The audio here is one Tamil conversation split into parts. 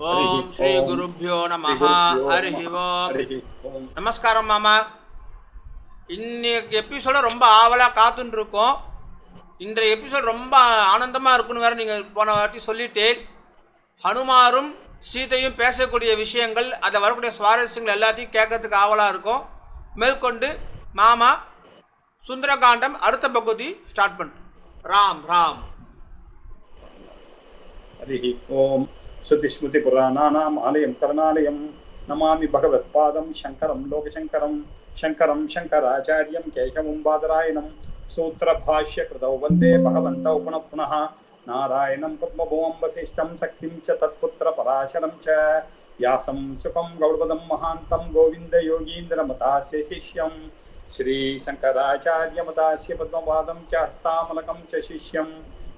ஓம் ஸ்ரீ குருப்யோ நமஹ. ஹரிஹி ஓம். நமஸ்காரம் மாமா. இன்னைக்கு எபிசோட ரொம்ப ஆவலாக காத்துன்னு இருக்கோம். இன்றைய எபிசோட் ரொம்ப ஆனந்தமாக இருக்குன்னு வேற நீங்கள் போன வாட்டி சொல்லிட்டேன். ஹனுமாரும் சீதையும் பேசக்கூடிய விஷயங்கள், அதை வரக்கூடிய சுவாரஸ்யங்கள் எல்லாத்தையும் கேட்கறதுக்கு ஆவலாக இருக்கும். மேற்கொண்டு மாமா சுந்தரகாண்டம் அடுத்த பகுதி ஸ்டார்ட் பண்ணுறோம். ராம் ராம். हरिः ओम श्रुतिस्मृतिपुराणानाम् आलयं करुणालयं नमामि भगवत्पादं शङ्करं लोकशङ्करं शङ्करं शङ्कराचार्यं केशवं बादरायणं सूत्रभाष्यकृतौ वन्दे भगवन्तौ पुनः पुनः नारायणं पद्मभुवं वसिष्ठं शक्तिं च तत्पुत्रपराशरं च व्यासं सुखं गौडपदं महान्तं गोविन्दयोगीन्द्रमतास्य शिष्यं श्रीशङ्कराचार्यमतास्य पद्मपादं च हस्तामलकं च शिष्यं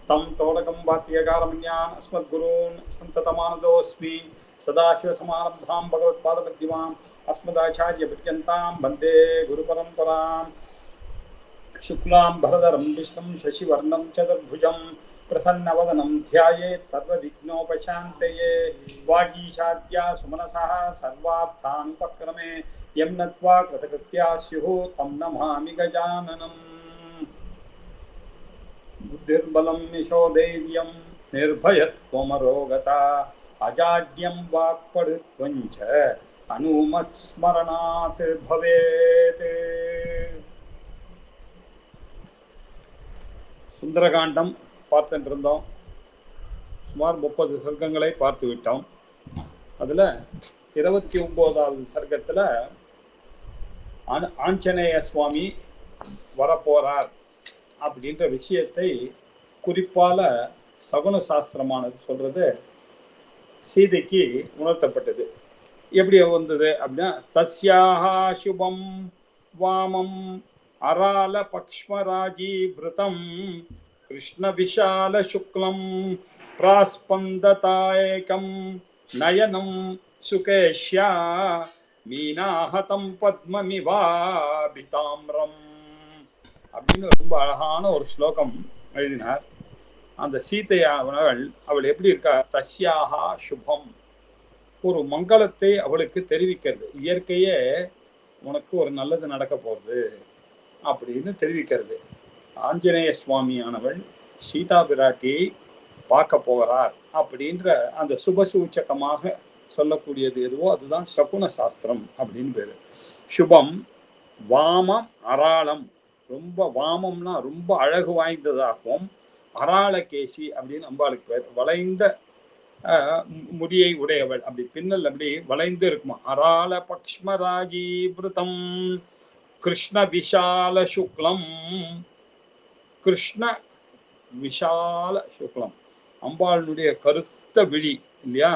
तं तोडकं वात्यकारमन्यान् अस्मद्गुरून् सन्ततमानतोऽस्मि सदाशिवसमारम्भां भगवत्पादमध्यमाम् अस्मदाचार्यपर्यन्तां वन्दे गुरुपरम्पराम् शुक्लां भरधरं विष्णुं शशिवर्णं चतुर्भुजं प्रसन्नवदनं ध्यायेत् सर्वविघ्नोपशान्तये वागीशाद्या सुमनसः सर्वार्थानुपक्रमे यं नत्वा कृतकृत्या स्युः तं नमामि गजाननम् बुद्धिर्बलं यशोधैर्यं निर्भयत्वमरोगता अजाड्यं वाक्पटुत्वञ्च हनुमत्स्मरणात् भवेत्. சுந்தரகாண்டம் பார்த்துட்டு இருந்தோம். சுமார் 30 சர்க்கங்களை பார்த்து விட்டோம். அதில் 29வது சர்க்கத்தில் ஆஞ்சநேய சுவாமி வரப்போறார் அப்படின்ற விஷயத்தை குறிப்பால சகுன சாஸ்திரமானது சொல்றது சீதைக்கு உணர்த்தப்பட்டது. எப்படி வந்தது அப்படின்னா, தஸ்யாஹா சுபம் வாமம் அரால பக்ஷ்மராஜீவிருதம் கிருஷ்ண விஷால சுக்லம் பிராஸ்பந்ததாயகம் நயனம் சுகேஷ்யா மீனாஹதம் பத்மமிவாபிதாம்ரம் அப்படின்னு ரொம்ப அழகான ஒரு ஸ்லோகம் எழுதினார். அந்த சீதையானவள் அவள் எப்படி இருக்கா? தஸ்யாஹா சுபம், ஒரு மங்களத்தை அவளுக்கு தெரிவிக்கிறது. இயற்கையே உனக்கு ஒரு நல்லது நடக்க போகிறது அப்படின்னு தெரிவிக்கிறது. ஆஞ்சநேய சுவாமியானவள் சீதா பிராட்டியை பார்க்க போகிறார் அப்படின்ற அந்த சுபசூச்சகமாக சொல்லக்கூடியது எதுவோ அதுதான் சகுன சாஸ்திரம் அப்படின்னு பேரு. சுபம், வாமம், அராளம், ரொம்ப வாமம்னா ரொம்ப அழகு வாய்ந்ததாகவும், அராளகேசி அப்படின்னு அம்பாளுக்கு பேர். வளைந்த முடியை உடையவள், அப்படி பின்னல் அப்படி வளைந்து இருக்குமா. அராள பக்ஷ்மராஜீவிருதம் கிருஷ்ண விஷால சுக்லம், கிருஷ்ண விஷால சுக்லம், அம்பாளுடைய கருத்த விழி இல்லையா,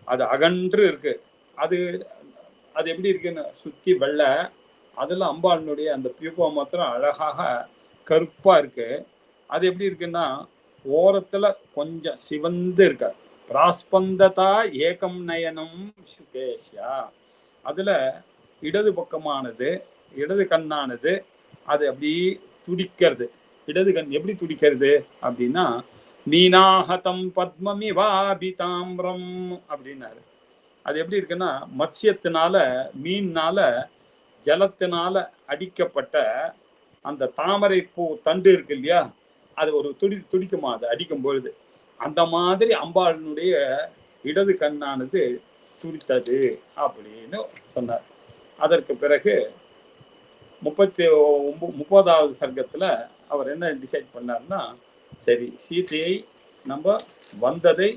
அது அகன்று இருக்கு. அது அது எப்படி இருக்குன்னு சுத்தி வெள்ளை, அதில் அம்பாளுடைய அந்த பியூபம் மாத்திரம் அழகாக கருப்பா இருக்கு. அது எப்படி இருக்குன்னா ஓரத்துல கொஞ்சம் சிவந்து இருக்க. பிராஸ்பந்ததா ஏகம் நயனம் சுகேஷ்யா, அதுல இடது பக்கமானது, இடது கண்ணானது அது அப்படி துடிக்கிறது. இடது கண் எப்படி துடிக்கிறது அப்படின்னா, மீனாஹதம் பத்மமிவாபிதாம்ரம் அப்படின்னாரு. அது எப்படி இருக்குன்னா, மத்ஸ்யத்தினால, மீன்னால, ஜலத்தினால அடிக்கப்பட்ட அந்த தாமரை பூ தண்டு இருக்கு இல்லையா, அது ஒரு துடிக்குமா அது அடிக்கும் பொழுது. அந்த மாதிரி அம்பாளுடைய இடது கண்ணானது துடித்தது அப்படின்னு சொன்னார். அதற்கு பிறகு 30வது சர்க்கத்துல அவர் என்ன டிசைட் பண்ணார்னா, சரி சீதையை நம்ம வந்ததை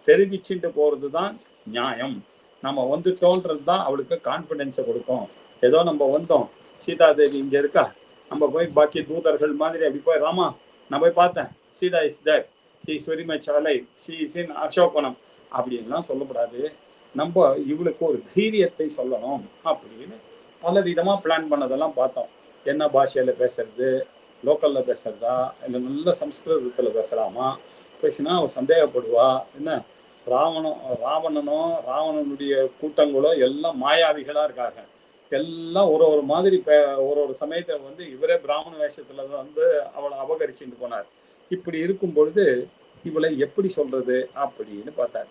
தெரிவிச்சுட்டு போறது தான் நியாயம், நம்ம வந்துட்டோன்றது தான் அவளுக்கு கான்ஃபிடென்ஸை கொடுக்கும். ஏதோ நம்ம வந்தோம், சீதாதேவி இங்க இருக்கா, நம்ம போய் பாக்கி தூதர்கள் மாதிரி அப்படி போய், ராமா நான் போய் பார்த்தேன், Sita is there, she is very much alive, she is in அசோகனம் அப்படின்லாம் சொல்லக்கூடாது. நம்ம இவளுக்கு ஒரு தைரியத்தை சொல்லணும் அப்படின்னு பல விதமாக பிளான் பண்ணதெல்லாம் பார்த்தோம். என்ன பாஷையில் பேசுறது, லோக்கலில் பேசுறதா இல்லை நல்ல சம்ஸ்கிருதத்தில் பேசலாமா, பேசினா அவள் சந்தேகப்படுவா. என்ன ராவணனோ ராவணனுடைய கூட்டங்களோ எல்லாம் மாயாவிகளாக இருக்காங்க. எல்லாம் ஒரு மாதிரி ஒரு சமயத்தில் வந்து இவரே பிராமண வேஷத்துல தான் வந்து அவளை அபகரிச்சுட்டு போனார். இப்படி இருக்கும் பொழுது இவளை எப்படி சொல்றது அப்படின்னு பார்த்தார்.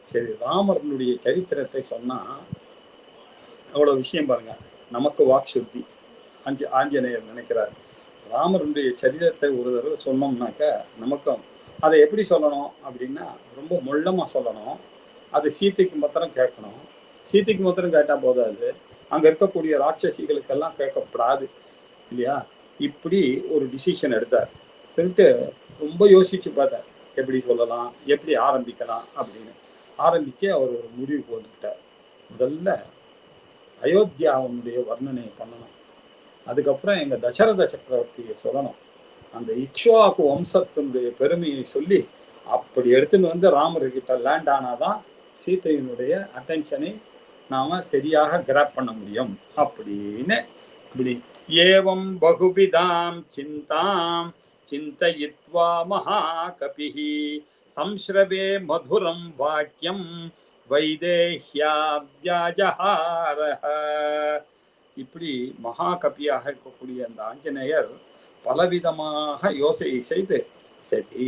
சரி, ராமரனுடைய சரித்திரத்தை சொன்னா அவ்வளவு விஷயம் பாருங்க. நமக்கு வாக் சுத்தி ஆஞ்சநேயர் நினைக்கிறார். ராமருடைய சரித்திரத்தை ஒரு தடவை சொன்னோம்னாக்க நமக்கும் அதை எப்படி சொல்லணும் அப்படின்னா ரொம்ப மொள்ளமா சொல்லணும். அது சீதைக்கு மாத்திரம் கேட்கணும். சீதைக்கு மாத்திரம் கேட்டா போதாது, அங்க இருக்கக்கூடிய ராட்சசிகளுக்கெல்லாம் கேட்கப்படாது இல்லையா? இப்படி ஒரு டிசிஷன் எடுத்தார். சொல்லிட்டு ரொம்ப யோசிச்சு பார்த்தார், எப்படி சொல்லலாம், எப்படி ஆரம்பிக்கலாம் அப்படின்னு. ஆரம்பிச்சு அவர் ஒரு முடிவுக்கு வந்துட்டார். முதல்ல அயோத்தியாவுடைய வர்ணனையை பண்ணணும். அதுக்கப்புறம் எங்க தசரத சக்கரவர்த்தியை சொல்லணும். அந்த இக்ஷ்வாக்கு வம்சத்தினுடைய பெருமையை சொல்லி அப்படி எடுத்துன்னு வந்து ராமர்கிட்ட லேண்ட் ஆனாதான் சீதையினுடைய அட்டென்ஷனை நாம சரியாக கிராப் பண்ண முடியும் அப்படின்னு. இப்படி ஏவம் பகுவிதாம் சிந்தாம் சிந்தயித்வா மகாகபிஹி சம்ஸ்ரவே மதுரம் வாக்கியம் வைதேஹ்யா வியாஜஹாரஹ. இப்படி மகாகபியாக இருக்கக்கூடிய அந்த ஆஞ்சநேயர் பலவிதமாக யோசனை செய்து, சரி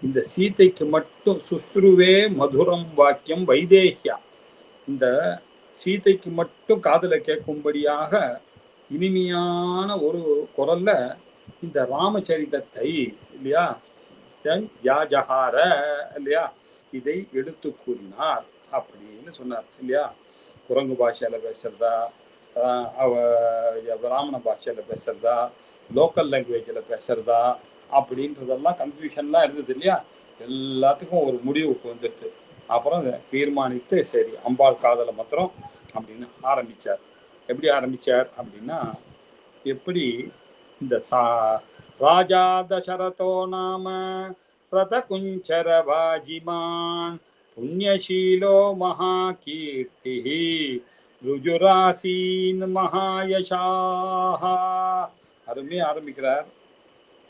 இந்த சீதைக்கு மட்டும் சுஸ்ருவே மதுரம் வாக்கியம் வைதேஹ்யா, இந்த சீதைக்கு மட்டும் காதுல கேட்கும்படியாக இனிமையான ஒரு குரல்ல இந்த ராமச்சரிதத்தை இல்லையா யாஜஹார இல்லையா இதை எடுத்து கூறினார் அப்படின்னு சொன்னார் இல்லையா. குரங்கு பாஷையில பேசுறதா, பிராமண பாஷையில பேசுறதா, லோக்கல் லாங்குவேஜில் பேசுறதா அப்படின்றதெல்லாம் கன்ஃபியூஷன்லாம் இருந்தது இல்லையா. எல்லாத்துக்கும் ஒரு முடிவுக்கு வந்துடுது. அப்புறம் தீர்மானித்து சரி அம்பாள் காதலை மாத்திரம் அப்படின்னு ஆரம்பிச்சார். எப்படி ஆரம்பிச்சார் அப்படின்னா, எப்படி இந்த ராஜா தசரதோ நாம ரத குஞ்சர வாஜிமான் புண்ணியசீலோ மகாகீர்த்தி ருஜுராசீன் மகாயசாஹா. அருமையாக ஆரம்பிக்கிறார்.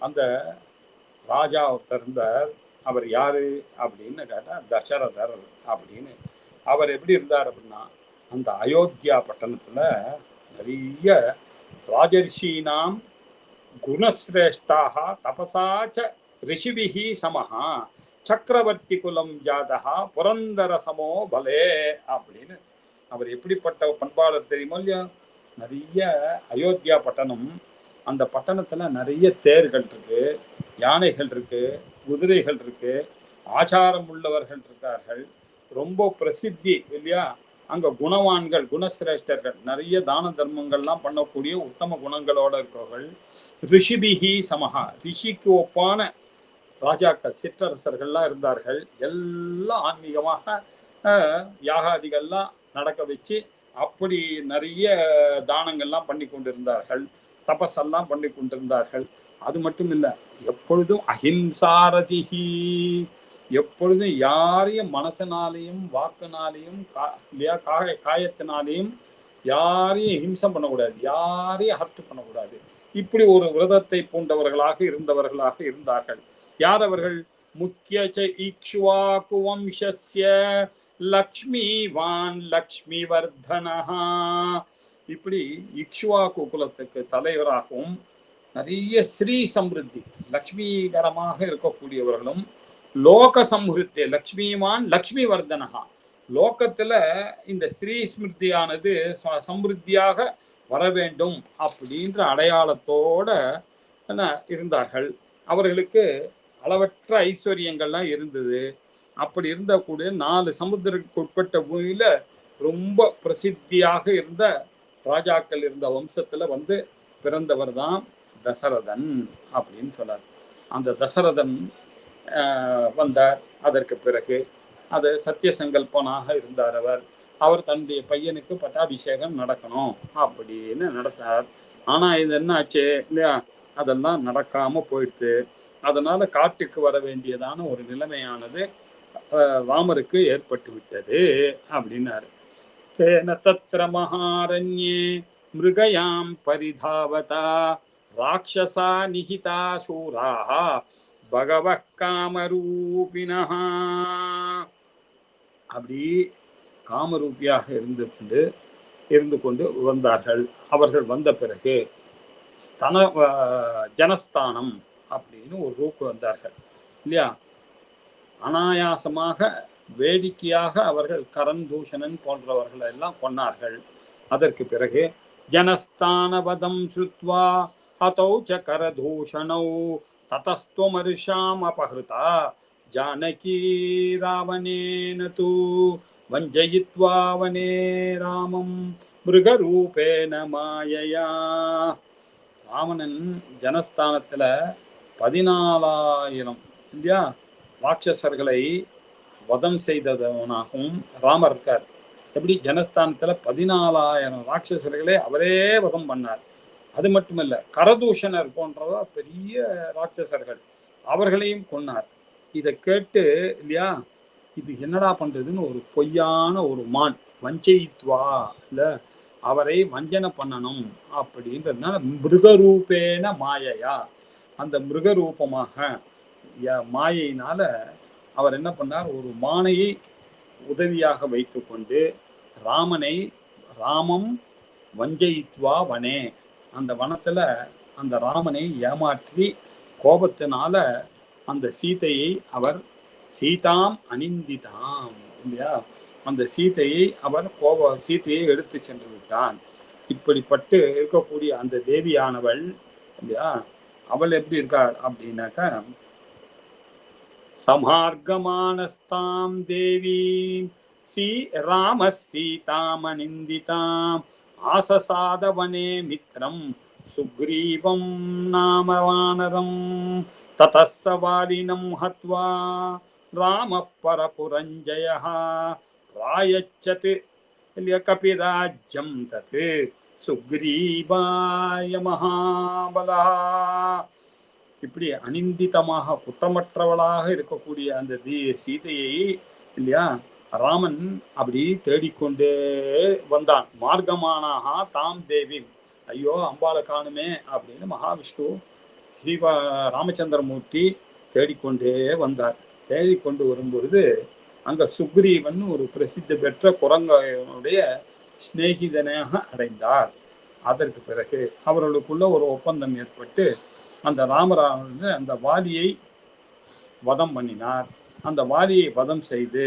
அந்த ராஜா ஒருத்தர் இருந்தார். அவர் யாரு அப்படின்னு கேட்டால் தசரதர் அப்படின்னு. அவர் எப்படி இருந்தார் அப்படின்னா, அந்த அயோத்தியா பட்டணத்தில் நிறைய ராஜர்ஷீனாம் குணஸ்ரேஷ்டாக தபசாச்ச ரிஷிபிஹி சமஹா சக்கரவர்த்தி குலம் ஜாதகா புரந்தர சமோ பலே அப்படின்னு. அவர் எப்படிப்பட்ட பண்பாளர் தெரியுமோ இல்லையா. நிறைய அயோத்தியா பட்டணம், அந்த பட்டணத்துல நிறைய தேர்கள் இருக்கு, யானைகள் இருக்கு, குதிரைகள் இருக்கு, ஆச்சாரம் உள்ளவர்கள் இருக்கார்கள், ரொம்ப பிரசித்தி இல்லையா. அங்க குணவான்கள் குணசிரேஷ்டர்கள் நிறைய தான தர்மங்கள்லாம் பண்ணக்கூடிய உத்தம குணங்களோட இருக்கவர்கள். ரிஷிபிஹி சமஹா, ரிஷிக்கு ஒப்பான ராஜாக்கள் சிற்றரசர்கள்லாம் இருந்தார்கள். எல்லாம் ஆன்மீகமாக யாகாதிகள்லாம் நடக்க வச்சு அப்படி நிறைய தானங்கள்லாம் பண்ணி கொண்டிருந்தார்கள், தபஸெல்லாம் பண்ணி கொண்டிருந்தார்கள். அது மட்டும் இல்லை, எப்பொழுதும் அஹிம்சாரதிஹி, எப்பொழுதும் யாரையும் மனசனாலையும் வாக்குனாலையும் காயத்தினாலையும் யாரையும் ஹிம்சம் பண்ணக்கூடாது, யாரையும் ஹர்ட் பண்ணக்கூடாது. இப்படி ஒரு விரதத்தை பூண்டவர்களாக இருந்தார்கள். யார் அவர்கள்? முக்கிய இக்ஷ்வாகு வம்சஸ்ய லக்ஷ்மிவான் லக்ஷ்மிவர்தனஹா. இப்படி இக்ஷ்வாகு குலத்துக்கு தலைவராகவும் நிறைய ஸ்ரீ சம்ருத்தி லக்ஷ்மிகரமாக இருக்கக்கூடியவர்களும், லோக சம்ருத்தி லக்ஷ்மிவான் லக்ஷ்மிவர்தனஹா, லோகத்துல இந்த ஸ்ரீ ஸ்மிருதியானது சம்ருத்தியாக வர வேண்டும் அப்படின்ற அடையாளத்தோட இருந்தார்கள். அவர்களுக்கு அளவற்ற ஐஸ்வர்யங்கள்லாம் இருந்தது. அப்படி இருந்த கூட 4 சமுத்திரத்துக்கு உட்பட்ட பூமியில ரொம்ப பிரசித்தியாக இருந்த ராஜாக்கள் இருந்த வம்சத்துல வந்து பிறந்தவர் தான் தசரதன் அப்படின்னு சொன்னார். அந்த தசரதன் வந்தார். அதற்கு பிறகு அது சத்திய சங்கல்பனாக இருந்தார். அவர் தன்னுடைய பையனுக்கு பட்டாபிஷேகம் நடக்கணும் அப்படின்னு நடத்தார். ஆனா இது என்ன ஆச்சு இல்லையா, அதெல்லாம் நடக்காம போயிடுது. அதனால காட்டுக்கு வர வேண்டியதான ஒரு நிலைமையானது ராமருக்கு ஏற்பட்டு விட்டது அப்படின்னாரு. தேன தத்ர மகாரண்யே மிருகயாம் பரிதாவதா ராட்சசா நிஹிதா சூராஹ பகவத் காமரூபிணஹ. அப்படி காமரூபியாக இருந்து கொண்டு வந்தார்கள். அவர்கள் வந்த பிறகு ஜனஸ்தானம் அப்படின்னு ஒரு ரூக்கு வந்தார்கள் இல்லையா. அனாயாசமாக வேடிக்கையாக அவர்கள் கரந்தூஷணன் போன்றவர்கள் எல்லாம் கொன்னார்கள். அதற்கு பிறகு ஜனஸ்தானவதம் ஸ்ருத்வா ஹதௌ ச கரதூஷணௌ ததஸ்துவமர்ஷாம் அபஹ்ருதா ஜானகி ராவணேன தூ வஞ்சயித்வா வனே ராமம் மிருகரூபேன மாயையா. ராவணன் ஜனஸ்தானத்துல 14,000 இல்லையா ராட்சசர்களை வதம் செய்தவனாகவும் ராமர் இருக்கார். எப்படி ஜனஸ்தானத்துல 14,000 ராட்சசர்களை அவரே வதம் பண்ணார். அது மட்டுமல்ல, கரதூஷணர் போன்றவ பெரிய ராட்சசர்கள் அவர்களையும் கொன்னார். இதை கேட்டு இல்லையா இது என்னடா பண்றதுன்னு ஒரு பொய்யான ஒரு மான் வஞ்சயித்வா இல்ல அவரை வஞ்சனை பண்ணணும் அப்படின்றதுனால மிருகரூபேன மாயையா, அந்த மிருகரூபமாக மாயையினால அவர் என்ன பண்ணார், ஒரு மானையை உதவியாக வைத்து கொண்டு ராமம் வஞ்சயித்வா வனே, அந்த வனத்துல அந்த ராமனை ஏமாற்றி கோபத்தினால அந்த சீதையை அவர் சீதாம் அனிந்திதாம் இல்லையா, அந்த சீதையை அவர் சீதையை எடுத்து சென்று விட்டான். இப்படிப்பட்டு இருக்கக்கூடிய அந்த தேவியானவள் இல்லையா, அவள் எப்படி இருக்காள் அப்படின்னாக்கா சமார்கமானஸ்தாம் தேவீம் ராம சீதாம் அனிந்திதாம் ஆசசாதவனே மித்ரம் சுக்ரீவம் நாம வானரம் ததஸ்ஸவாலினம் ஹத்வா ராம பரபுரஞ்சயः ராயச்சத் கபிராஜ்யம் தத் சுக்ரீவாய மகாபலா. இப்படி அனிந்திதமாக குற்றமற்றவளாக இருக்கக்கூடிய அந்த சீதையை இல்லையா ராமன் அப்படி தேடிக்கொண்டே வந்தான். மார்க்கமானாக தாம் தேவி, ஐயோ அம்பாளை காணுமே அப்படின்னு மகாவிஷ்ணு ராமச்சந்திரமூர்த்தி தேடிக்கொண்டே வந்தார். தேடிக்கொண்டு வரும்பொழுது அங்க சுக்ரீவன் ஒரு பிரசித்தி பெற்ற குரங்கனுடைய சிநேகிதனாக அடைந்தார். அதற்கு பிறகு அவர்களுக்குள்ள ஒரு ஒப்பந்தம் ஏற்பட்டு அந்த ராமராவணன் அந்த வாலியை வதம் பண்ணினார். அந்த வாலியை வதம் செய்து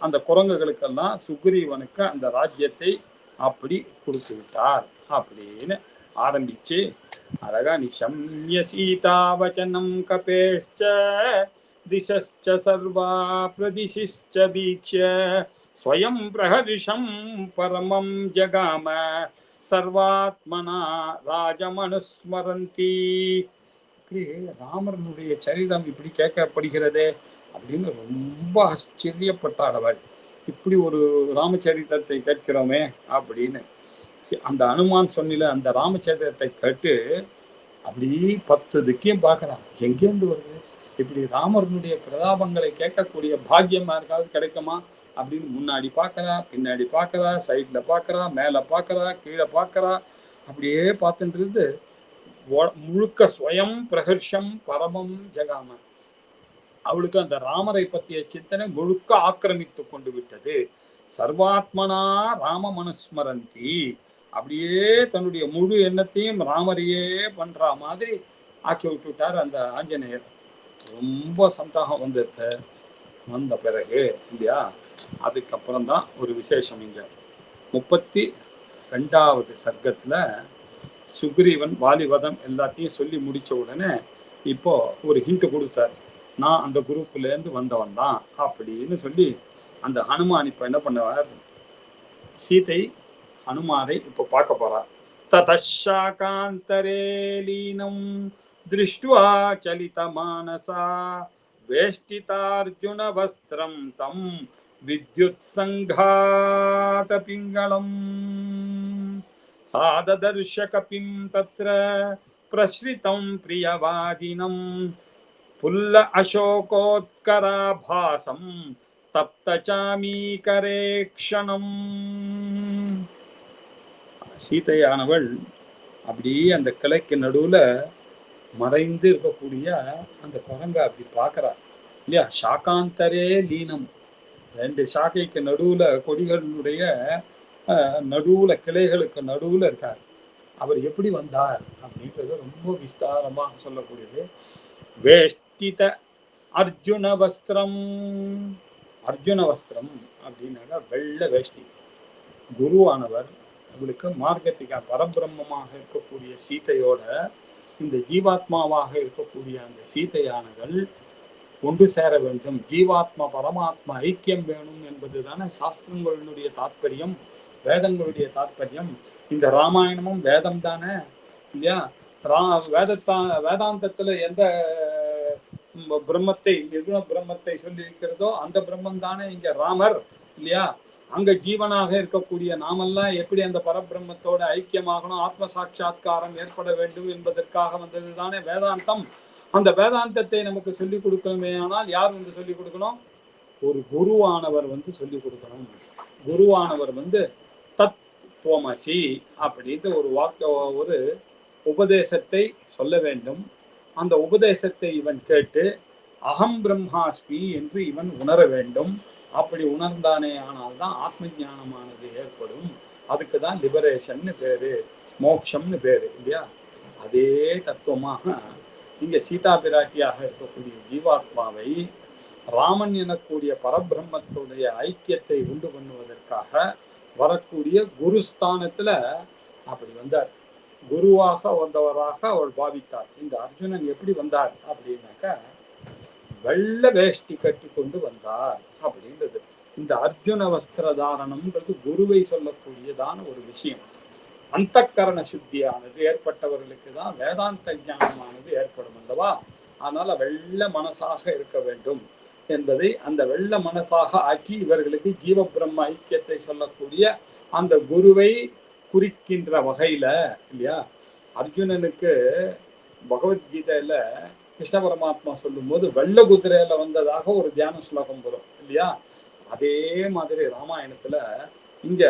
அந்த குரங்குகளுக்கெல்லாம் சுக்ரீவனுக்கு அந்த ராஜ்யத்தை அப்படி கொடுத்து விட்டார் அப்படின்னு ஆரம்பிச்சு அழகா நிஷம்ய சீதாவச்சனம் கபேஷ்ச திசஸ்ச சர்வா பிரதிசிஷ்ச வீக்ஷ்ய ஸ்வயம் பிரஹர்ஷம் பரமம் ஜகாம சர்வாத்மனா ராஜமனுஸ்மரந்தி. இப்படி ராமரனுடைய சரிதம் இப்படி கேட்கப்படுகிறதே அப்படின்னு ரொம்ப ஆச்சரியப்பட்டாள் அவள். இப்படி ஒரு ராமச்சரிதத்தை கேட்கிறோமே அப்படின்னு அந்த அனுமான் சொன்னில அந்த ராமச்சரிதத்தை கேட்டு அப்படி 10 திக்கையும் பார்க்கறான். எங்கேருந்து வருது இப்படி ராமரனுடைய பிரதாபங்களை கேட்கக்கூடிய பாக்கியம் யாருக்காவது கிடைக்குமா அப்படின்னு முன்னாடி பார்க்கறா, பின்னாடி பார்க்கறா, சைட்ல பார்க்கறா, மேல பார்க்கறா, கீழே பார்க்கறா. அப்படியே பார்த்துன்றது முழுக்க ஸ்வயம் பிரகர்ஷம் பரமம் ஜகாம. அவளுக்கு அந்த ராமரை பற்றிய சிந்தனை முழுக்க ஆக்கிரமித்து கொண்டு விட்டது. சர்வாத்மனா ராம மனுஸ்மரந்தி, அப்படியே தன்னுடைய முழு எண்ணத்தையும் ராமரையே பண்ற மாதிரி ஆக்கி விட்டுவிட்டார் அந்த ஆஞ்சநேயர். ரொம்ப சந்தோகம் வந்த பிறகு இல்லையா அதுக்கப்புறம் தான் ஒரு விசேஷம். இங்க 32வது சர்க்கத்துல சுக்ரீவன் வாலிவதம் எல்லாத்தையும் சொல்லி முடிச்ச உடனே இப்போ ஒரு ஹிண்ட் கொடுத்தார், நான் அந்த குரூப்ல இருந்து வந்தவன் தான் அப்படின்னு சொல்லி அந்த ஹனுமான் இப்ப என்ன பண்ணுவார், சீதை ஹனுமாரை இப்ப பார்க்க போறார். ததஷாகாந்தரே லீனம் திருஷ்டுவா சலித மானசா வேஷ்டிதார்ஜுன வஸ்திரம் தம் வித்யுத் சங்காத பிங்களம் சாததர்ஷ கபிம் தத்ர பிரஸ்ரிதம் பிரியவாதினம் புல்ல அசோகோத்கராபாசம் தப்தசாமீகரே க்ஷணம். சீதையானவள் அப்படியே அந்த கிளைக்கு நடுவுல மறைந்து இருக்கக்கூடிய அந்த குரங்க அப்படி பார்க்கறா இல்லையா. சாகாந்தரே லீனம், 2 சாக்கைக்கு நடுவுல கொடிகளுடைய நடுவுல கிளைகளுக்கு நடுவுல இருக்கார். அவர் எப்படி வந்தார் அப்படின்றது ரொம்ப விஸ்தாரமாக சொல்லக்கூடியது. வேஷ்டித அர்ஜுன வஸ்திரம், அர்ஜுன வஸ்திரம் அப்படின்னாக்கா வெள்ளை வேஷ்டி. குருவானவர் உங்களுக்கு மார்க்கெட்டிக்கா பரபிரம்மமாக இருக்கக்கூடிய சீதையோட இந்த ஜீவாத்மாவாக இருக்கக்கூடிய அந்த சீதையானவள் ஒன்று சேர வேண்டும், ஜீவாத்மா பரமாத்மா ஐக்கியம் வேணும் என்பது தானே சாஸ்திரங்களுடைய தாற்பயம், வேதங்களுடைய தாற்பயம். இந்த ராமாயணமும் வேதம் தானே இல்லையா? வேதாந்தத்துல எந்த பிரம்மத்தை நிர்குண பிரம்மத்தை சொல்லியிருக்கிறதோ அந்த பிரம்மம் தானே இங்க ராமர் இல்லையா? அங்க ஜீவனாக இருக்கக்கூடிய நாமெல்லாம் எப்படி அந்த பரபிரம்மத்தோட ஐக்கியமாகணும், ஆத்ம சாட்சா்காரம் ஏற்பட வேண்டும் என்பதற்காக வந்தது தானே வேதாந்தம். அந்த வேதாந்தத்தை நமக்கு சொல்லிக் கொடுக்கணுமே ஆனால் யார் வந்து சொல்லிக் கொடுக்கணும்? ஒரு குருவானவர் வந்து சொல்லிக் கொடுக்கணும். குருவானவர் வந்து தத்துவமசி அப்படின்ற ஒரு ஒரு உபதேசத்தை சொல்ல வேண்டும். அந்த உபதேசத்தை இவன் கேட்டு அகம் பிரம்மாஸ்மி என்று இவன் உணர வேண்டும். அப்படி உணர்ந்தானே ஆனால்தான் ஆத்ம ஞானமானது ஏற்படும். அதுக்கு தான் லிபரேஷன் பேரு, மோட்சம்னு பேரு இல்லையா? அதே தத்துவமாக இங்க சீதா பிராட்டியாக இருக்கக்கூடிய ஜீவாத்மாவை ராமன் எனக்கூடிய பரபிரம்மத்துடைய ஐக்கியத்தை உண்டு பண்ணுவதற்காக வரக்கூடிய குருஸ்தானத்துல அப்படி வந்தார். குருவாக வந்தவராக அவள் பாவித்தார். இந்த அர்ஜுனன் எப்படி வந்தார் அப்படின்னாக்கா வெள்ளை வேஷ்டி கட்டி கொண்டு வந்தார் அப்படின்றது. இந்த அர்ஜுன வஸ்திர தாரணம்ன்றது குருவை சொல்லக்கூடியதான ஒரு விஷயம். அந்த கரண சுத்தியானது ஏற்பட்டவர்களுக்கு தான் வேதாந்த ஞானமானது ஏற்படும் அல்லவா? அதனால வெள்ள மனசாக இருக்க வேண்டும் என்பதை அந்த வெள்ள மனசாக ஆக்கி இவர்களுக்கு ஜீவ பிரம்ம ஐக்கியத்தை சொல்லக்கூடிய அந்த குருவை குறிக்கின்ற வகையில இல்லையா? அர்ஜுனனுக்கு பகவத்கீதையில கிருஷ்ண பரமாத்மா சொல்லும் போது வெள்ள குதிரையில வந்ததாக ஒரு தியான ஸ்லோகம் வரும் இல்லையா? அதே மாதிரி ராமாயணத்துல இங்க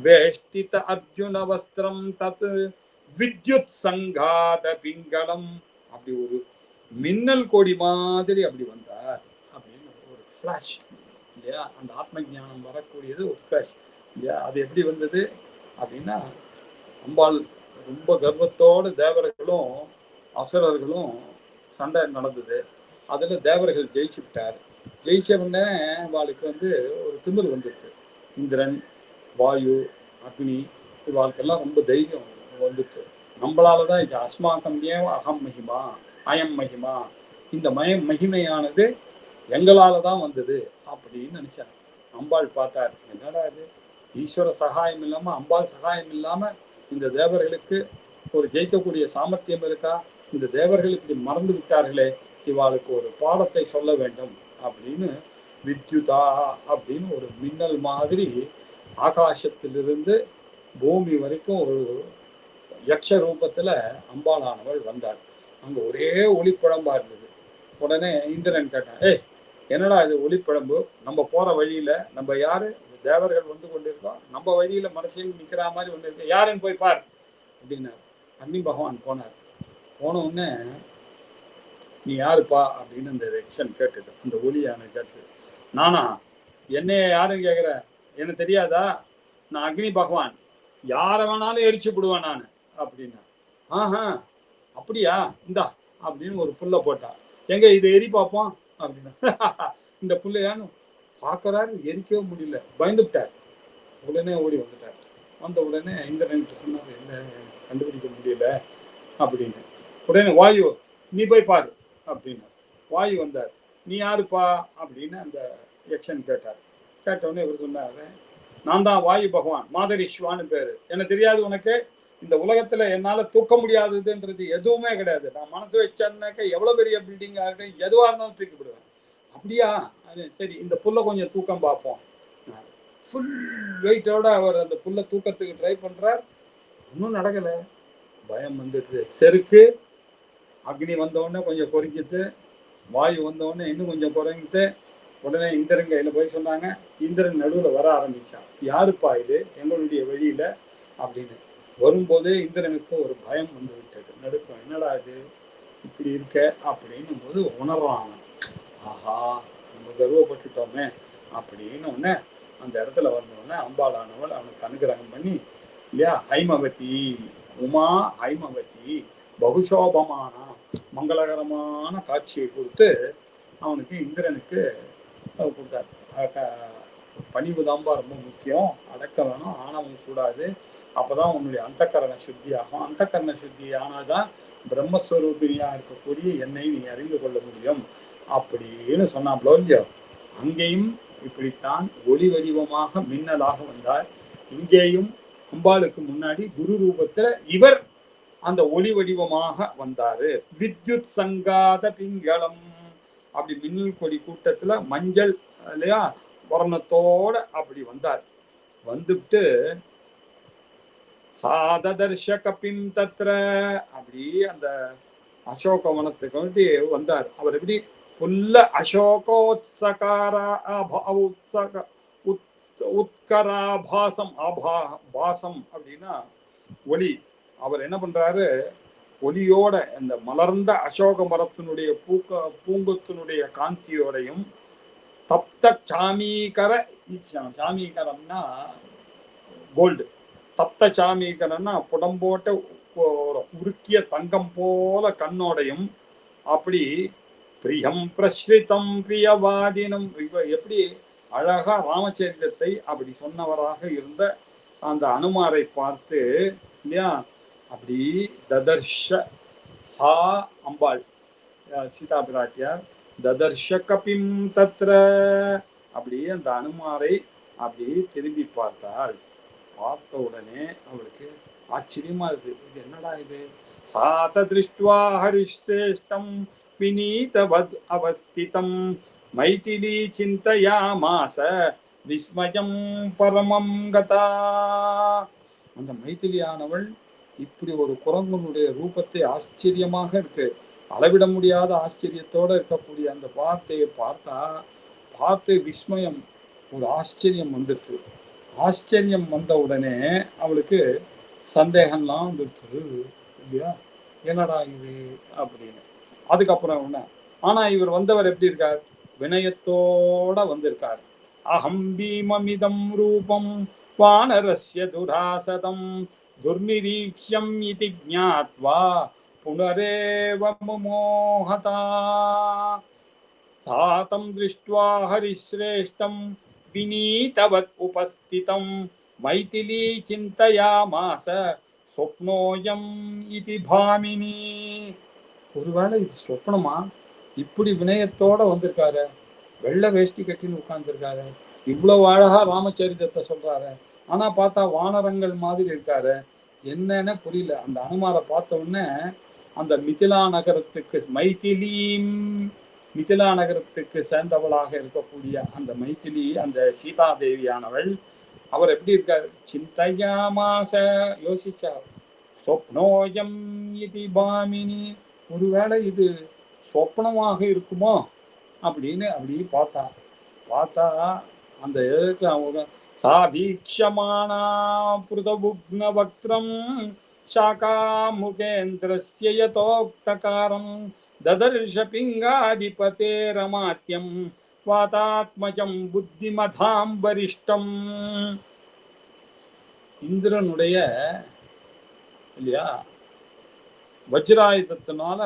வேஷ்டித அர்ஜுன வஸ்திரம் தத் வித்யுத் சங்காத பிங்களம், அப்படி ஒரு மின்னல் கோடி மாதிரி அப்படி வந்தார் அப்படின்னு ஒரு ஃபிளாஷ் இல்லையா? அந்த ஆத்ம ஞானம் வரக்கூடியது ஒரு ஃபிளாஷ் இல்லையா? அது எப்படி வந்தது அப்படின்னா, அம்பாள் ரொம்ப கர்வத்தோடு தேவர்களும் அசுரர்களும் சண்டை நடந்தது. அதில் தேவர்கள் ஜெயிச்சுட்டார். ஜெயிச்ச உடனே அவளுக்கு வந்து ஒரு திமிர் வந்துடுது. இந்திரன், வாயு, அக்னி இவாளுக்கெல்லாம் ரொம்ப தைரியம் வந்துட்டு, நம்மளால தான் இது அஸ்மாக்கம் ஏன் அகம் மகிமா அயம் மகிமா, இந்த மகிமையானது எங்களால தான் வந்தது அப்படின்னு நினைச்சார். அம்பாள் பார்த்தார், என்னடா இது ஈஸ்வர சகாயம் இல்லாம அம்பாள் சகாயம் இல்லாம இந்த தேவர்களுக்கு ஒரு ஜெயிக்கக்கூடிய சாமர்த்தியம் இருக்கா? இந்த தேவர்கள் இப்படி மறந்து விட்டார்களே, இவாளுக்கு ஒரு பாடத்தை சொல்ல வேண்டும் அப்படின்னு வித்யுதா அப்படின்னு ஒரு மின்னல் மாதிரி ஆகாசத்திலிருந்து பூமி வரைக்கும் ஒரு யக்ஷ ரூபத்துல அம்பாளானவள் வந்தாள். அங்க ஒரே ஒளிப்பழம்பா இருந்தது. உடனே இந்திரன் கேட்டான், ஏய் என்னடா இது ஒளிப்பழம்பு? நம்ம போற வழியில நம்ம யாரு தேவர்கள் வந்து கொண்டிருக்கோம், நம்ம வழியில மனசில் நிக்கிற மாதிரி வந்திருக்கோம், யாருன்னு போய் பார் அப்படின்னாரு. அக்னி பகவான் போனார். போன உடனே நீ யாருப்பா அப்படின்னு அந்த யக்ஷன் கேட்டது, அந்த ஒளியான கேட்டது. நானா? என்னைய யாருன்னு கேட்குற? எனக்கு தெரியாதா? நான் அக்னி பகவான், யாரை வேணாலும் எரிச்சு விடுவேன் நான் அப்படின்னா. ஆஹா அப்படியா, இந்தா அப்படின்னு ஒரு புல்லை போட்டா. எங்க இதை எரி பார்ப்போம் அப்படின்னா. இந்த புல்லையான்னு பார்க்கறாரு, எரிக்கவே முடியல, பயந்துவிட்டார். உடனே ஓடி வந்துட்டார். வந்த உடனே இந்திரன் சொன்னார், என்ன எனக்கு கண்டுபிடிக்க முடியல அப்படின்னு. உடனே வாயு, நீ போய் பாரு அப்படின்னா. வாயு வந்தார். நீ யாருப்பா அப்படின்னு அந்த யக்ஷன் கேட்டார். கேட்டவுடனே இவர் சொன்னார், நான் தான் வாயு பகவான், மாதரிஷ்வான்னு பேரு. எனக்கு தெரியாது உனக்கு? இந்த உலகத்துல என்னால தூக்க முடியாததுன்றது எதுவுமே கிடையாது. நான் மனசு வச்சேன்னாக்க எவ்வளவு பெரிய பில்டிங்கா இருக்கு எதுவா இருந்தாலும் தூக்கிவிடுவேன். அப்படியா? சரி, இந்த புல்லை கொஞ்சம் தூக்கம் பார்ப்போம். ஃபுல் வெயிட்டோட அவர் அந்த புல்லை தூக்கத்துக்கு ட்ரை பண்றார். ஒன்றும் நடக்கலை. பயம் வந்துடுது. செருக்கு. அக்னி வந்தவுடனே கொஞ்சம் குறைஞ்சிட்டு, வாயு வந்தவுடனே இன்னும் கொஞ்சம் குறைஞ்சிட்டு, உடனே இந்திரன் கையில் போய் சொன்னாங்க. இந்திரன் நடுவில் வர ஆரம்பிச்சான். யாருப்பா இது எங்களுடைய வெளியில அப்படின்னு. வரும்போதே இந்திரனுக்கு ஒரு பயம் வந்து விட்டது, நடுக்கம். என்னடா இது இப்படி இருக்க அப்படின்னும் போது உணர்றான். ஆஹா நம்ம கர்வப்பட்டுட்டோமே அப்படின்னு உடனே அந்த இடத்துல வந்தவுடனே அம்பாளானவள் அவனுக்கு அனுகிரகம் பண்ணி இல்லையா, ஹைமவதி உமா ஹைமவதி பகுஷோபமான மங்களகரமான காட்சியை கொடுத்து அவனுக்கு இந்திரனுக்கு கொடுத்தாரு. பணிவு தான்பா ரொம்ப முக்கியம், அடக்க வேணும், ஆணவம் கூடாது, அப்பதான் உன்னுடைய அந்தக்கரண சுத்தி ஆகும். அந்தக்கரண சுத்தி ஆனாதான் பிரம்மஸ்வரூபிணியா இருக்கக்கூடிய என்னை நீ அறிந்து கொள்ள முடியும் அப்படின்னு சொன்னாப்ளோ இல்லையோ. அங்கேயும் இப்படித்தான் ஒளி வடிவமாக மின்னலாக வந்தார். இங்கேயும் அம்பாளுக்கு முன்னாடி குரு ரூபத்துல இவர் அந்த ஒளி வடிவமாக வந்தாரு. வித்யுத் சங்காத பிங்களம், அப்படி மின்னல் கொடி கூட்டத்துல மஞ்சள் இல்லையா வர்ணத்தோட அப்படி வந்தார். வந்துட்டு சாததர்ஷகபிம் தத்ர, அப்படி அந்த அசோகவனத்துக்கு வேண்டி வந்தார். அவர் எப்படி புல்ல அசோகோத்சகாரா உத்கராபாசம், பாசம் அப்படின்னா ஒளி. அவர் என்ன பண்றாரு, ஒளியோட இந்த மலர்ந்த அசோக மரத்தினுடைய பூங்கத்தினுடைய காந்தியோடையும் தப்த சாமீகர, சாமீகரம்னா கோல்டு, தப்த சாமீகரம்னா புடம்போட்ட உருக்கிய தங்கம் போல கண்ணோடையும், அப்படி பிரியம் பிரஸ்ரிதம் பிரியவாதினம், எப்படி அழகா ராமச்சரிதத்தை அப்படி சொன்னவராக இருந்த அந்த அனுமாரை பார்த்து இல்லையா, அப்படி ததர்ஷ சா அம்பாள் சீதா பிராட்டியார் ததர்ஷ கபிம் தத்ர, அப்படி அந்த அனுமாரை அப்படி திரும்பி பார்த்தாள். பார்த்த உடனே அவளுக்கு ஆச்சரியமா இருக்கு, இது என்னடா இது. சாத திருஷ்டுவா ஹரிஷ்டேஷ்டம் வினீதவத் அவஸ்திதம் மைதிலி சிந்தயாமாச விஸ்மயம் பரமம் கதா. அந்த மைதிலியானவள் இப்படி ஒரு குரங்கனுடைய ரூபத்தை ஆச்சரியமாக இருக்கு, அளவிட முடியாத ஆச்சரியத்தோட இருக்கக்கூடிய அந்த வார்த்தையை பார்த்து விஸ்மயம், ஒரு ஆச்சரியம் வந்துடுச்சு. ஆச்சரியம் வந்த உடனே அவளுக்கு சந்தேகம்லாம் வந்துடுச்சு இல்லையா, என்னடா இது அப்படின்னு. அதுக்கப்புறம் என்ன, ஆனா இவர் வந்தவர் எப்படி இருக்கார், வினயத்தோட வந்திருக்கார். அகம் பீமமிதம் ரூபம் வானரஸ்ய துராசதம் துர்நிரீக்ஷ்யம் இதி ஞாத்வா புனரேவ முமோஹதா தாதம் திருஷ்ட்வா ஹரிஸ்ரேஷ்டம் வினீதவத் உபஸ்திதம் மைதிலி சிந்தயாமாச சொப்னோயம் இதி பாமினி. ஒருவேளை இது சொப்னமா, இப்படி வினயத்தோட வந்திருக்காரு, வெள்ளை வேஷ்டி கட்டின்னு உட்கார்ந்துருக்காரு, இவ்வளவு அழகா ராமச்சரிதத்தை சொல்றாரு, ஆனா பார்த்தா வானரங்கள் மாதிரி இருக்காரு, என்னன்னு புரியல. அந்த அனுமாரை பார்த்த உடனே அந்த மிதிலா நகரத்துக்கு மிதிலா நகரத்துக்கு சேர்ந்தவளாக இருக்கக்கூடிய அந்த மைதிலி, அந்த சீதா தேவியானவள், அவர் எப்படி இருக்காரு, சிந்தையாமாச யோசிச்சார், சொப்னோயம் இதி பாமினி, ஒருவேளை இது சொப்னமாக இருக்குமோ அப்படின்னு அப்படி பார்த்தா அந்த அவங்க சாபீக்ஷமானா புருதபுக்ன வக்ரம் சாகா முகேந்திரஸ்ய யதோக்தகாரம் ததர்ஷ பிங்காதிபதே ரமாத்யம் வாதாத்மஜம் புத்திமதாம் வரிஷ்டம். இந்திரனுடைய இல்லையா வஜ்ராயுதத்தினால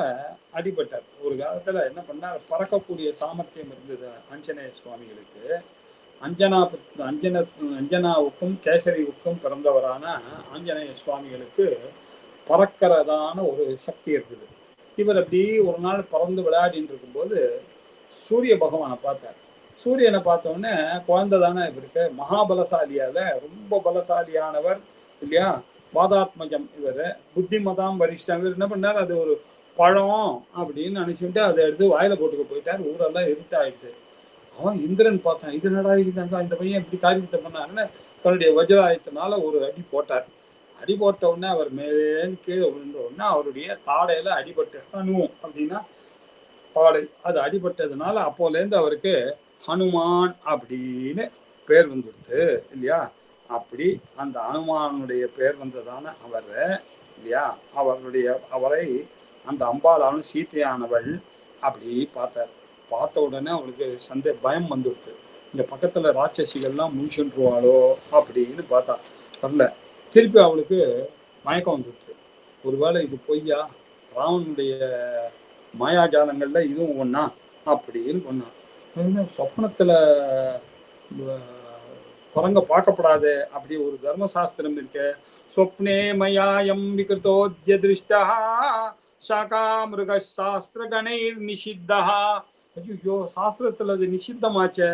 அடிபட்டார். ஒரு காலத்துல என்ன பண்ணார், பறக்கக்கூடிய சாமர்த்தியம் இருந்தது ஆஞ்சநேய சுவாமிகளுக்கு. அஞ்சனாவுக்கும் கேசரிவுக்கும் பிறந்தவரான ஆஞ்சநேய சுவாமிகளுக்கு பறக்கிறதான ஒரு சக்தி இருந்தது. இவர் அப்படி ஒரு நாள் பறந்து விளையாடிட்டு இருக்கும்போது சூரிய பகவானை பார்த்தார். சூரியனை பார்த்த உடனே குழந்தை தானே இவருக்கு, மகாபலசாலியால ரொம்ப பலசாலியானவர் இல்லையா, வாதாத்மஜம் இவர், புத்திமதாம் வரிஷ்டம். இவர் என்ன பண்ணார், அது ஒரு பழம் அப்படின்னு நினைச்சுட்டு அதை எடுத்து வாயில போட்டுக்க போயிட்டார். ஊரெல்லாம் இருட்டாயிடுச்சு. அவன் இந்திரன் பார்த்தான், இது நடா இந்த பையன் இப்படி காரியத்தை பண்ணாருன்னு தன்னுடைய வஜ்ராயத்தினால ஒரு அடி போட்டார். அடி போட்ட உடனே அவர் மேலேன்னு கீழே விழுந்த உடனே அவருடைய தாடையில அடிபட்டு, ஹனும் அப்படின்னா தாடை, அது அடிபட்டதுனால அப்போலேருந்து அவருக்கு ஹனுமான் அப்படின்னு பேர் வந்துடுது இல்லையா. அப்படி அந்த ஹனுமானுடைய பேர் வந்ததான அவர் இல்லையா, அவரை அந்த அம்பாளான சீதையானவள் அப்படி பார்த்தார். பார்த்த உடனே அவளுக்கு பயம் வந்துடுது, இந்த பக்கத்துல ராட்சசிகள்லாம் முழிச்சுருவாளோ அப்படின்னு பார்த்தா வரல. திருப்பி அவளுக்கு மயக்கம் வந்துடுது, ஒருவேளை இது பொய்யா, ராவனுடைய மாயாஜாலங்கள்ல இதுவும் ஒண்ணா அப்படின்னு சொன்னான். சொப்னத்துல குரங்க பார்க்கப்படாது அப்படி ஒரு தர்மசாஸ்திரம் இருக்கு. சொப்னே மயாயம் விகிருதோத்ய திருஷ்டா சாகா மிருக சாஸ்திர கணைர் நிஷித்தா. ஐயோ, சாஸ்திரத்துல அது நிஷித்தமாச்சே,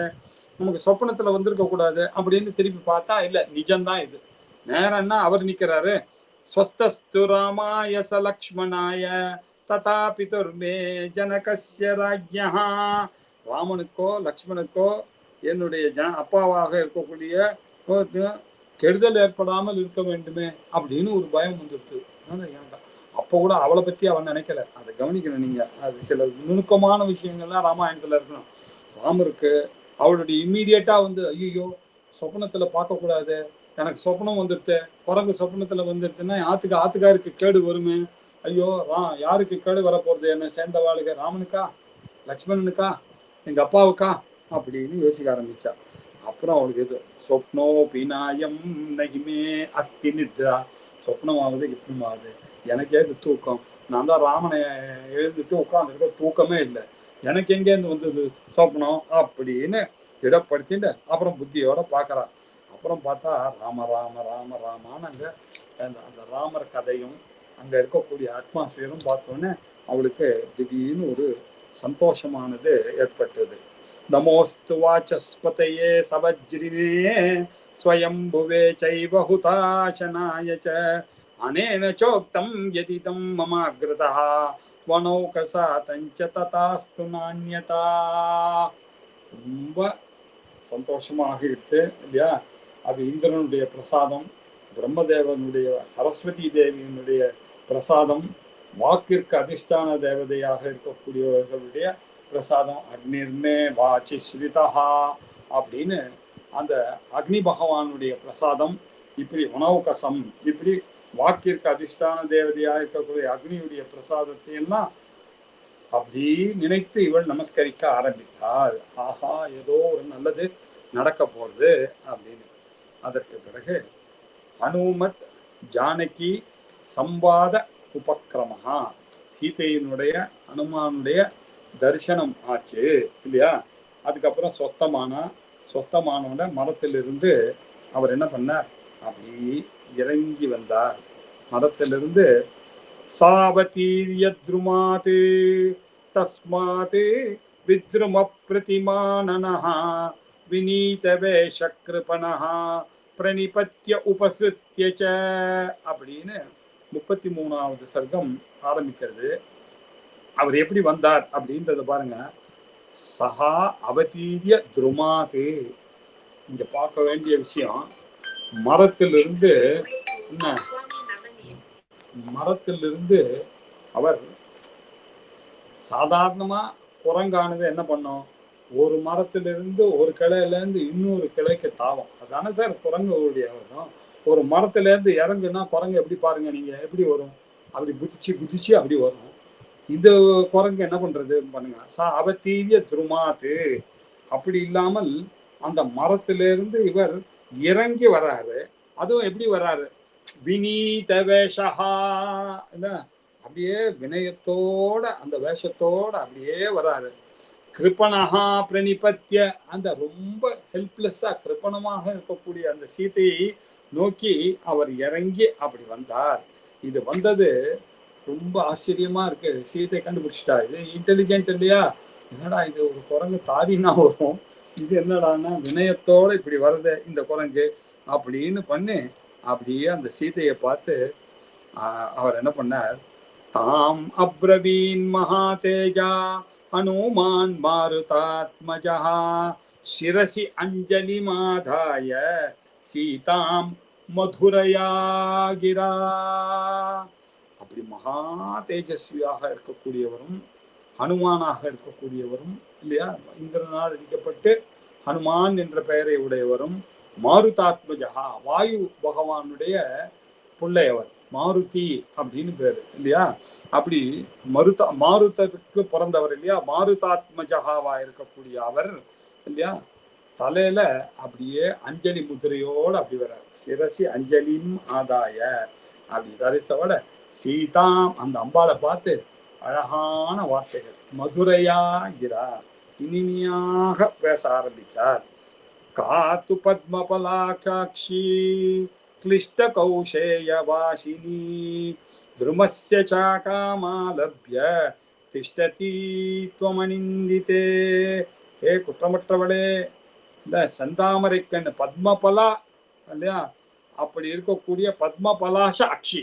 நமக்கு சொப்பனத்துல வந்திருக்க கூடாது அப்படின்னு திருப்பி பார்த்தா இல்ல, நிஜம்தான் இது. நேரம்னா அவர் நிக்கிறாரு. ஸ்வஸ்தஸ்து ராமாய ச லக்ஷ்மணாய ததா பிதுர்மே ஜனகஸ்ய ராஜ்யா. ராமனுக்கோ லக்ஷ்மணுக்கோ என்னுடைய அப்பாவாக இருக்கக்கூடிய கெடுதல் ஏற்படாமல் இருக்க வேண்டுமே அப்படின்னு ஒரு பயம் வந்துடுது. அப்போ கூட அவளை பத்தி அவன் நினைக்கல. அதை கவனிக்கணும் நீங்க. அது சில நுணுக்கமான விஷயங்கள்லாம் ராமாயணத்துல இருக்கணும். ராமருக்கு அவளுடைய இம்மீடியட்டா வந்து ஐயோ சொப்னத்துல பார்க்க கூடாது, எனக்கு சொப்னம் வந்துடுது, குரங்கு சொப்னத்துல வந்துடுதுன்னா ஆத்துக்காருக்கு கேடு வருமே, ஐயோ யாருக்கு கேடு வரப்போறது, என்ன சேர்ந்த வாளுக, ராமனுக்கா லக்ஷ்மணனுக்கா எங்க அப்பாவுக்கா அப்படின்னு யோசிக்க ஆரம்பிச்சா. அப்புறம் அவளுக்கு இது சொப்னோ பினாயம் நகிமே அஸ்தி நித்ரா. சொப்னமாவது இப்படிமாவது எனக்கே இது தூக்கம். நான் தான் ராமனை எழுந்துட்டு உட்காந்துருக்க, தூக்கமே இல்லை, எனக்கு எங்கேருந்து வந்தது சொப்னம் அப்படின்னு திடப்படுத்திட்டு அப்புறம் புத்தியோட பார்க்கறா. அப்புறம் பார்த்தா ராம ராம ராம ராமான்னு அங்கே அந்த ராமர் கதையும் அங்கே இருக்கக்கூடிய அட்மாஸ்பியரும் பார்த்தோன்னே அவளுக்கு திடீர்னு ஒரு சந்தோஷமானது ஏற்பட்டது. நமோஸ்து வாசஸ்பதயே சவஜ்ரினே ஸ்வயம்புவே சைவ ஹுதாசனாய ச அனேன சோக்தம் யதிதம் மமாக்ரதா வனௌகசா தஞ்ச ததாஸ்து நான்யதா. ரொம்ப சந்தோஷமாக இருக்கு இல்லையா? அது இந்திரனுடைய பிரசாதம், பிரம்மதேவனுடைய சரஸ்வதி தேவியினுடைய பிரசாதம், வாக்கிற்கு அதிஷ்டான தேவதையாக இருக்கக்கூடியவர்களுடைய பிரசாதம். அக்னிர்மே வாச்சி ஸ்ரிதா அப்படின்னு அந்த அக்னி பகவானுடைய பிரசாதம். இப்படி உணவுகசம், இப்படி வாக்கிற்கு அதிஷ்டான தேவதையாக இருக்கக்கூடிய அக்னியுடைய பிரசாதத்தை எல்லாம் அப்படி நினைத்து இவள் நமஸ்கரிக்க ஆரம்பித்தாள். ஆஹா, ஏதோ ஒரு நல்லது நடக்க போறது அப்படின்னு. அதற்கு பிறகு அனுமத் ஜானகி சம்பாத உபக்கிரமஹா, சீதையினுடைய அனுமானுடைய தரிசனம் ஆச்சு இல்லையா? அதுக்கப்புறம் சொஸ்தமானோட மரத்திலிருந்து அவர் என்ன பண்ணார், அப்படி இறங்கி வந்தார் மரத்திலிருந்து. சாவதீர்யத்ருமாத் தஸ்மாத் வித்ரும பிரதிமானனஹ விநீதவேஷக்ருபணஹ பிரணிபத்ய உபஸ்ருத்ய ச அப்படின்னு 33வது சர்க்கம் ஆரம்பிக்கிறது. அவர் எப்படி வந்தார் அப்படின்றத பாருங்க. சஹா அவதீரிய துருமாது. இங்க பார்க்க வேண்டிய விஷயம், மரத்திலிருந்து என்ன, மரத்திலிருந்து அவர் சாதாரணமா குரங்கானது என்ன பண்ணும், ஒரு மரத்திலிருந்து ஒரு கிளையிலேருந்து இன்னொரு கிளைக்கு தாவும். அதானே சார் குரங்குடைய வரும். ஒரு மரத்திலேருந்து இறங்குன்னா குரங்கு எப்படி பாருங்க நீங்க, எப்படி வரும், அப்படி குதிச்சு அப்படி வரும். இந்த குரங்கு என்ன பண்றது பண்ணுங்க, அவதீரிய துருமாத்து. அப்படி இல்லாமல் அந்த மரத்திலிருந்து இவர் இறங்கி வர்றாரு. அதுவும் எப்படி வர்றாரு, வினீத வேஷா, அப்படியே வினயத்தோட அந்த வேஷத்தோட அப்படியே வர்றாரு. கிருப்பணஹா பிரணிபத்ய, அந்த ரொம்ப ஹெல்ப்லெஸ்ஸா கிருப்பணமாக இருக்கக்கூடிய அந்த சீதையை நோக்கி அவர் இறங்கி அப்படி வந்தார். இது வந்தது ரொம்ப ஆச்சரியமா இருக்கு. சீதை கண்டுபிடிச்சிட்டா, இது இன்டெலிஜென்ட் இல்லையா, என்னடா இது ஒரு குரங்கு தாடினா வரும், இது என்னடான்னா வினயத்தோட இப்படி வருது இந்த குரங்கு அப்படின்னு பண்ணி அப்படியே அந்த சீதையை பார்த்து அவர் என்ன பண்ணார், தாம் அப்ரவீன் மகாதேஜா ஹனுமான் மாருதாத்மஜா சிரசி அஞ்சலி மாதாய சீதாம் மதுரையா கிரா. அப்படி மகா தேஜஸ்வியாக இருக்கக்கூடியவரும் ஹனுமானாக இருக்கக்கூடியவரும் இல்லையா, இந்திரனால் அடிக்கப்பட்டு ஹனுமான் என்ற பெயரை உடையவரும், மாருதாத்மஜா வாயு பகவானுடைய பிள்ளையவர், மாருதி அப்படின்னு பேரு இல்லையா. அப்படி மாருதத்துக்கு பிறந்தவர் இல்லையா, மாருதாத்மஜகாவா இருக்கக்கூடிய அவர் இல்லையா, தலையில அப்படியே அஞ்சலி முதிரையோடு அப்படி வர்றார். சிரசி அஞ்சலியும் ஆதாய அப்படி தரிசோட சீதாம் அந்த அம்பாளை பார்த்து அழகான வார்த்தைகள், மதுரையா கிரா, இனிமையாக பேச ஆரம்பித்தார். காத்து பத்மபலாகாட்சி கிளிஷ்ட கௌஷேய வாசினி துருமஸ்ய சாகாமாலப்ய திஷ்டதி துவமனிந்திதே. ஏ குற்றமற்றவளே, இந்த செந்தாமரை கண் பத்மபலா இல்லையா, அப்படி இருக்கக்கூடிய பத்மபலாஷ அக்ஷி,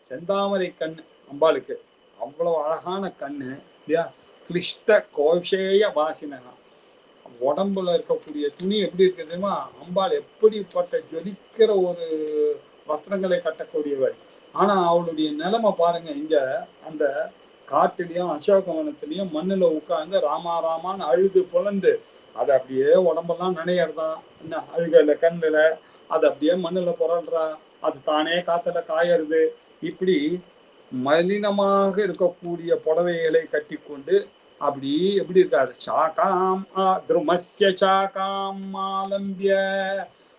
செந்தாமரை கண் அம்பாளுக்கு அவ்வளவு அழகான கண்ணு இல்லையா. கிளிஷ்ட கோஷேய வாசினகா, உடம்புல இருக்கக்கூடிய துணி எப்படி இருக்கு தெரியுமா, அம்பாள் எப்படிப்பட்ட ஜொலிக்கிற ஒரு வஸ்திரங்களை கட்டக்கூடியவள். ஆனா அவளுடைய நிலைமை பாருங்க, இங்க அந்த காட்டுலயும் அசோகவனத்திலயும் மண்ணுல உட்கார்ந்து ராமா ராமான்னு அழுது புலந்து அது அப்படியே உடம்பெல்லாம் நினையறதான் என்ன, அழுகல கண்ணுல அது அப்படியே மண்ணுல புரள்றா, அது தானே காத்துல காயறது. இப்படி மலினமாக இருக்கக்கூடிய புடவைகளை கட்டி கொண்டு அப்படி எப்படி இருக்காரு, சாக்காம் துருமஸ்ய சாக்காம் ஆலம்பிய,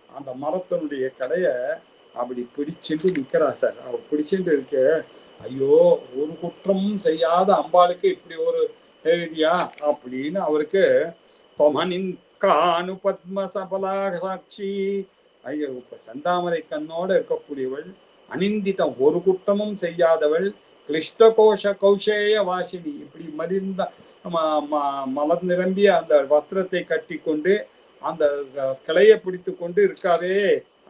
அந்த மரத்தினுடைய கடைய அப்படி பிடிச்சிட்டு நிக்கிறா சார். அவர் பிடிச்சிட்டு இருக்கு. ஐயோ, ஒரு குற்றமும் செய்யாத அம்பாளுக்கு இப்படி ஒரு எழுதியா அப்படின்னு அவருக்கு கானு பத்ம சபலாக சாட்சி. ஐயோ, இப்ப செந்தாமரை கண்ணோட இருக்கக்கூடியவள், அனிந்திதம் ஒரு குற்றமும் செய்யாதவள், கிளிஷ்ட கோஷ கௌஷேய வாசினி, இப்படி மலிந்த மலர் நிரம்பிய அந்த வஸ்திரத்தை கட்டி கொண்டு அந்த கிளைய பிடித்து கொண்டு இருக்காரே,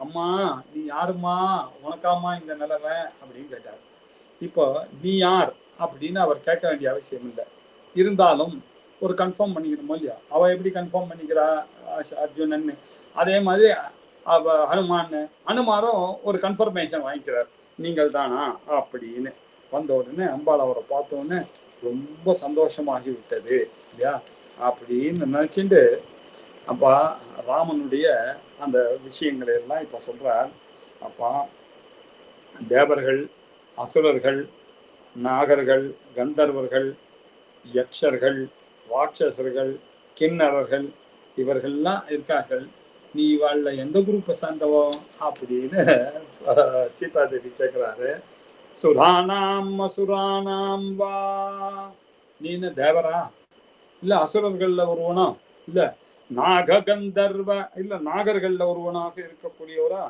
அம்மா நீ யாருமா, உனக்காமா இந்த நிலைமை அப்படின்னு கேட்டார். இப்போ நீ யார் அப்படின்னு அவர் கேட்க வேண்டிய அவசியம் இல்லை. இருந்தாலும் ஒரு கன்ஃபார்ம் பண்ணிக்கணுமோ இல்லையா. அவ எப்படி கன்ஃபார்ம் பண்ணிக்கிறா அர்ஜுனன், அதே மாதிரி அவ ஹனுமாரும் ஒரு கன்ஃபர்மேஷன் வாங்கிக்கிறார், நீங்கள் தானா அப்படின்னு. வந்த உடனே அம்பாள் அவரை பார்த்த உடனே ரொம்ப சந்தோஷமாகி விட்டது இல்லையா அப்படின்னு நினைச்சுட்டு அப்பா ராமனுடைய அந்த விஷயங்களை எல்லாம் இப்ப சொல்றார். அப்பா தேவர்கள், அசுரர்கள், நாகர்கள், கந்தர்வர்கள், யக்ஷர்கள், ராட்சசர்கள், கிண்ணறர்கள் இவர்கள்லாம் இருக்கார்கள். நீ இவாழ்ல எந்த குரூப்பை சார்ந்தவோ அப்படின்னு சீதாதேவி கேட்கிறாரு. சுரானாம் அசுரானாம் வா, நீ என்ன தேவரா, இல்ல அசுரர்கள்ல ஒருவனா, இல்ல நாக கந்தர்வ, இல்ல நாகர்கள்ல ஒருவனாக இருக்கக்கூடியவரா,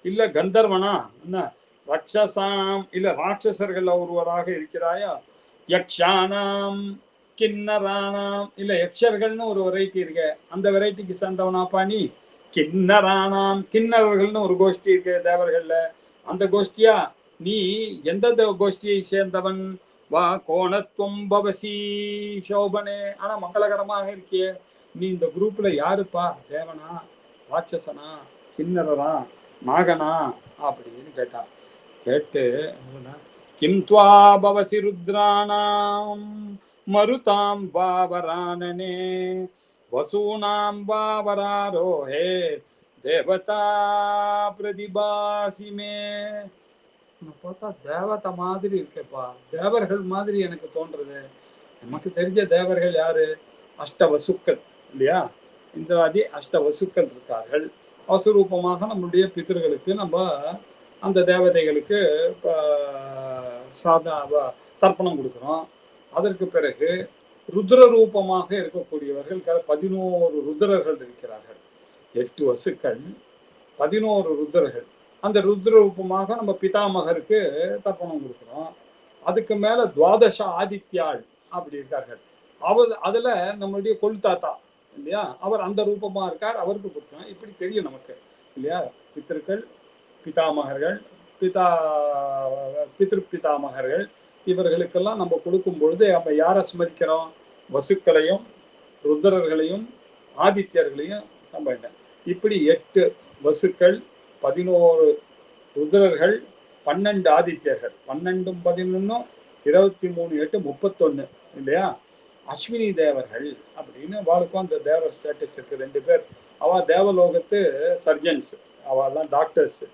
இல்ல கந்தர்வனா, என்ன ரக்ஷசாம், இல்ல ராட்சசர்கள்ல ஒருவராக இருக்கிறாயா, யக்ஷானாம் கிண்ணரானாம், இல்ல யக்ஷர்கள்னு ஒரு வெரைட்டி இருக்க, அந்த வெரைட்டிக்கு சேர்ந்தவனாப்பா நீ. கிண்ணரானாம், கிண்ணறர்கள்னு ஒரு கோஷ்டி இருக்கு தேவர்கள்ல, அந்த கோஷ்டியா நீ எந்த கோஷ்டியை சேர்ந்தவன். வா கோணத்துவம் பவசி சோபனே, ஆனா மங்களகரமாக இருக்கியே, நீ இந்த குரூப்ல யாருப்பா, தேவனா, ராட்சசனா, கிண்ணறா, நாகனா அப்படின்னு கேட்டா. கேட்டு கிம் துவா பவசி ருத்ரானாம் மருதாம் வாவரானனே வசூனாம் வாவராரோஹே தேவதா பிரதிபாசிமே. பார்த்தா தேவதை மாதிரி இருக்கேப்பா, தேவர்கள் மாதிரி எனக்கு தோன்றது. நமக்கு தெரிஞ்ச தேவர்கள் யாரு, அஷ்டவசுக்கள் இல்லையா, இந்திராதி அஷ்டவசுக்கள் இருக்கார்கள். வசுரூபமாக நம்முடைய பிதர்களுக்கு நம்ம அந்த தேவதைகளுக்கு தர்ப்பணம் கொடுக்குறோம். அதற்கு பிறகு ருத்ர ரூபமாக இருக்கக்கூடியவர்கள் 11 ருத்ரர்கள் இருக்கிறார்கள். 8 வசுக்கள், 11 ருத்ரர்கள். அந்த ருத்ர ரூபமாக நம்ம பிதாமகருக்கு தர்ப்பணம் கொடுக்குறோம். அதுக்கு மேல துவாதச ஆதித்யாள் அப்படி இருக்கார்கள். அதுல நம்மளுடைய கொள்தாத்தா இல்லையா, அவர் அந்த ரூபமா இருக்கார், அவருக்கு கொடுக்கணும். இப்படி தெரியும் நமக்கு இல்லையா, பித்திருக்கள், பிதாமகர்கள், பிதாமகர்கள், இவர்களுக்கெல்லாம் நம்ம கொடுக்கும் பொழுது நம்ம யாரை ஸ்மரிக்கிறோம், வசுக்களையும் ருத்ரர்களையும் ஆதித்யர்களையும் சம்பந்தம். இப்படி 8 வசுக்கள், 11 ருத்ரர்கள், 12 ஆதித்யர்கள், 12 11 23 8 31 இல்லையா. அஸ்வினி தேவர்கள் அப்படின்னு அவளுக்கும் அந்த தேவர் ஸ்டேட்டஸ் இருக்கு. 2 பேர் அவ தேவலோகத்து சர்ஜன்ஸ், அவெல்லாம் டாக்டர்ஸ்.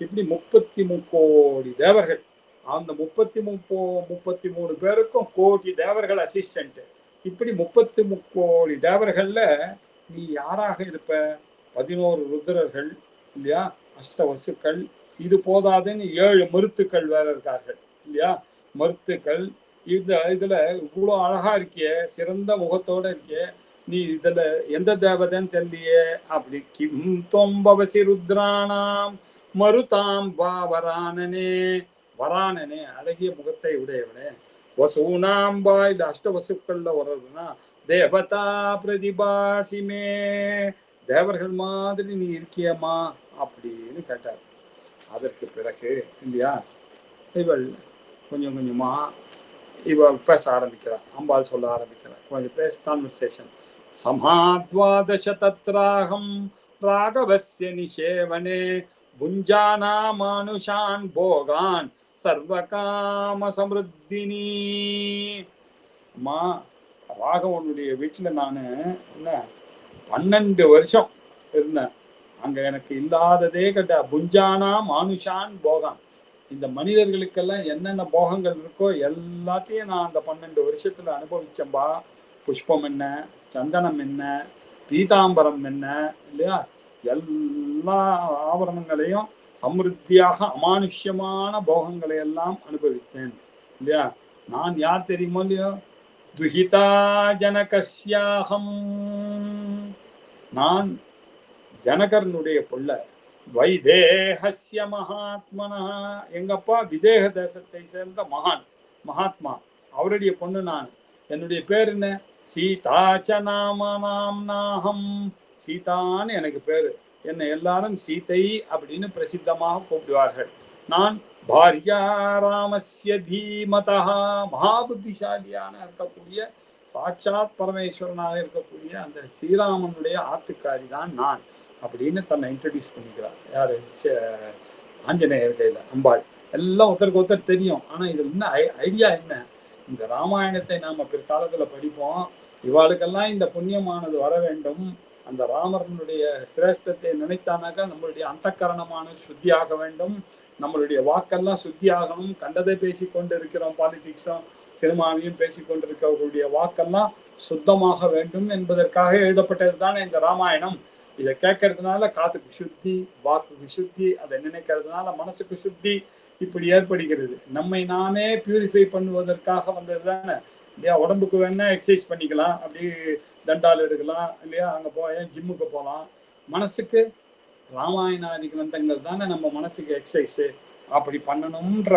இப்படி 33 கோடி தேவர்கள். அந்த 33 பேருக்கும் கோடி தேவர்கள் அசிஸ்டன்ட். இப்படி 33 கோடி தேவர்கள்ல நீ யாராக இருப்ப, 11 ருத்ரர்கள் இல்லையா, அஷ்டவசுக்கள், இது போதாதுன்னு 7 மருத்துக்கள் வேற இருக்கார்கள் இல்லையா. மருத்துக்கள் இதுல இவ்வளோ அழகா இருக்கிய, சிறந்த முகத்தோட இருக்கிய, நீ இதுல எந்த தேவதைன்னு தெரியலையே அப்படி. கிம் தொம்பவசி ருத்ராணாம் மருதாம் வரானனே, வரானனே அழகிய முகத்தை உடையவனே, வசூனாம்பா இந்த அஷ்டவசுக்கள்ல வர்றதுன்னா தேவதா பிரதிபாசிமே, தேவர்கள் மாதிரி நீ இருக்கியம்மா அப்படின்னு கேட்டார். அதற்கு பிறகு இல்லையா இவள் கொஞ்சம் கொஞ்சமா இவள் பேச ஆரம்பிக்கிறார். அம்பாள் சொல்ல ஆரம்பிக்கிறார். கொஞ்சம் பேச கான்வர்சேஷன். சமாத்வாதச தத்ராகம் ராகவஸ்ய நிஷேவனே புஞ்சானா மானுஷான் போகான் சர்வகாம சம்ருத்தினி. அம்மா, ராகவனுடைய வீட்டுல நான் என்ன 12 வருஷம் இருந்தேன். அங்க எனக்கு இல்லாததே கேட்ட புஞ்சானா மானுஷான் போகான். இந்த மனிதர்களுக்கெல்லாம் என்னென்ன போகங்கள் இருக்கோ எல்லாத்தையும் நான் அந்த 12 வருஷத்துல அனுபவிச்சேன்பா. புஷ்பம் என்ன, சந்தனம் என்ன, பீதாம்பரம் என்ன இல்லையா, எல்லா ஆபரணங்களையும் சமிருத்தியாக அமானுஷ்யமான போகங்களை எல்லாம் அனுபவித்தேன் இல்லையா. நான் யார் தெரியுமோ இல்லையோ, துஹிதா ஜனகஸ்யாகம், நான் ஜனகர்னுடைய புள்ள. வைதேகஸ்ய மகாத்மனா, எங்கப்பா விதேக தேசத்தை சேர்ந்த மகாத்மா, அவருடைய பொண்ணு நான். என்னுடைய பேர் என்ன, சீதாச்ச நாமனாம் நாகம், சீதான்னு எனக்கு பேரு. என்னை எல்லாரும் சீதை அப்படின்னு பிரசித்தமாக கூப்பிடுவார்கள். நான் பாரியா ராமஸ்ய தீமதா, மகாபுத்திசாலியான இருக்கக்கூடிய சாட்சாத் பரமேஸ்வரனாக இருக்கக்கூடிய அந்த ஸ்ரீராமனுடைய ஆத்துக்காரி தான் நான் அப்படின்னு தன்னை இன்ட்ரடியூஸ் பண்ணிக்கிறார். யாரு, ஆஞ்சநேயர் கையில அம்பாள். எல்லாம் ஒருத்தருக்கு ஒருத்தர் தெரியும். ஆனா இதுல என்ன ஐடியா என்ன, இந்த ராமாயணத்தை நாம பிற்காலத்துல படிப்போம். இவாளுக்கெல்லாம் இந்த புண்ணியமானது வர வேண்டும். அந்த ராமரனுடைய சிரேஷ்டத்தை நினைத்தானாக்கா நம்மளுடைய அந்தக்கரணமான சுத்தி ஆக வேண்டும். நம்மளுடைய வாக்கெல்லாம் சுத்தி ஆகணும். கண்டதை பேசி கொண்டு இருக்கிறோம், பாலிடிக்ஸும் சினிமாவையும் பேசி கொண்டிருக்கக்கூடிய வாக்கெல்லாம் சுத்தமாக வேண்டும் என்பதற்காக எழுதப்பட்டது தானே இந்த ராமாயணம். இதை கேட்கறதுனால காத்துக்கு சுத்தி, வாக்குக்கு சுத்தி, அதை நினைக்கிறதுனால மனசுக்கு சுத்தி இப்படி ஏற்படுகிறது. நம்மை நாமே பியூரிஃபை பண்ணுவதற்காக வந்தது தானே இல்லையா. உடம்புக்கு வேணா எக்ஸசைஸ் பண்ணிக்கலாம், அப்படி தண்டால் எடுக்கலாம் இல்லையா, அங்கே போய் ஜிம்முக்கு போகலாம். மனசுக்கு ராமாயணாதி கிரந்தங்கள் தானே நம்ம மனசுக்கு எக்ஸசைஸு. அப்படி பண்ணணும்ன்ற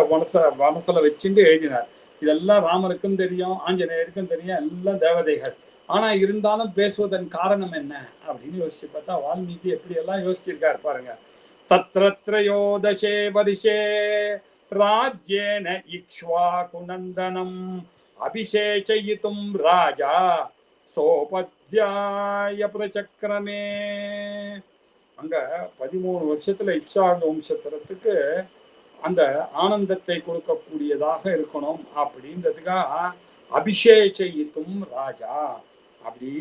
மனசில் வச்சுட்டு எழுதினார். இதெல்லாம் ராமருக்கும் தெரியும், ஆஞ்சநேயருக்கும் தெரியும், எல்லாம் தேவதைகள். ஆனா இருந்தாலும் பேசுவதன் காரணம் என்ன அப்படின்னு யோசிச்சு பார்த்தா வால்மீகி எப்படி எல்லாம் யோசிச்சிருக்காரு பாருங்க. தத்ரத்ரயோதசே வருஷே ராஜ்யேன இக்ஷ்வாகு நந்தனம் அபிஷேகயிதும் ராஜா சோபத்யாய பிரசக்ரமே. அங்க 13 வருஷத்துல இக்ஷ்வாகு வம்சத்திற்கு அந்த ஆனந்தத்தை கொடுக்கக்கூடியதாக இருக்கணும் அப்படின்றதுக்காக அபிஷேகயிதும் ராஜா, அப்படி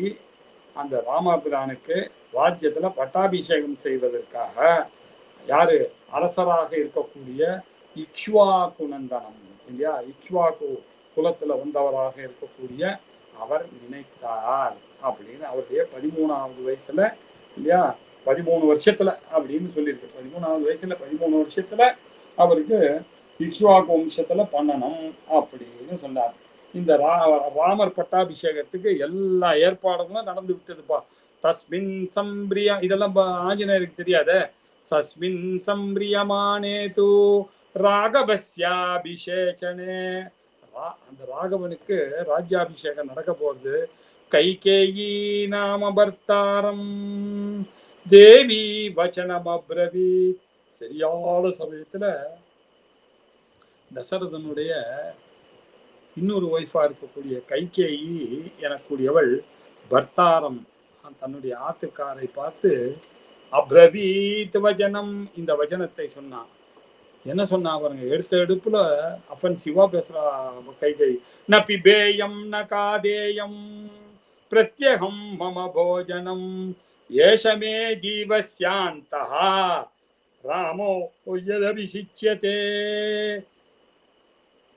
அந்த ராமபிரானுக்கு ராஜ்யத்துல பட்டாபிஷேகம் செய்வதற்காக யாரு, அரசராக இருக்கக்கூடிய இக்ஷ்வாகு நந்தனம் இல்லையா, இக்ஷ்வாகு குலத்துல வந்தவராக இருக்கக்கூடிய அவர் நினைத்தார் அப்படின்னு அவருடைய 13வது வயசுல இல்லையா, 13 வருஷத்துல அப்படின்னு சொல்லியிருக்கு. 13வது வயசுல 13 வருஷத்துல அவருக்கு இக்ஷ்வாகு வம்சத்துல பண்ணணும் அப்படின்னு சொன்னார். இந்த ராமர் பட்டாபிஷேகத்துக்கு எல்லா ஏற்பாடுகளும் நடந்து விட்டதுப்பா. தஸ்மின் சம்பிரியா, இதெல்லாம் ஆஞ்சநேயருக்கு தெரியாத. சஸ்மின் சம்பிரியமானே தூ ராகவஸ்யாபிஷேகனே, அந்த ராகவனுக்கு ராஜ்யாபிஷேகம் நடக்க போகுது. கைகேயி நாம பர்த்தாரம் தேவி வச்சனம் அப்ரவி. சரியான சமயத்துல தசரதனுடைய இன்னொரு ஒய்ஃபா இருக்கக்கூடிய கைகேயி எனக்கூடியவள் பர்த்தாரம் தன்னுடைய ஆத்துக்காரை பார்த்து அப்ரவீத் வஜனம், இந்த வஜனத்தை சொன்னான். என்ன சொன்னா பாருங்க, எடுத்த எடுப்புல அஃபென்சிவா பேசுறா கைகை. ந பிபேயம் ந காதேயம் பிரத்யகம் மம போஜனம் ஏஷமே ஜீவஸ்யாந்தஹ ராமோ யதபிஷிச்யதே.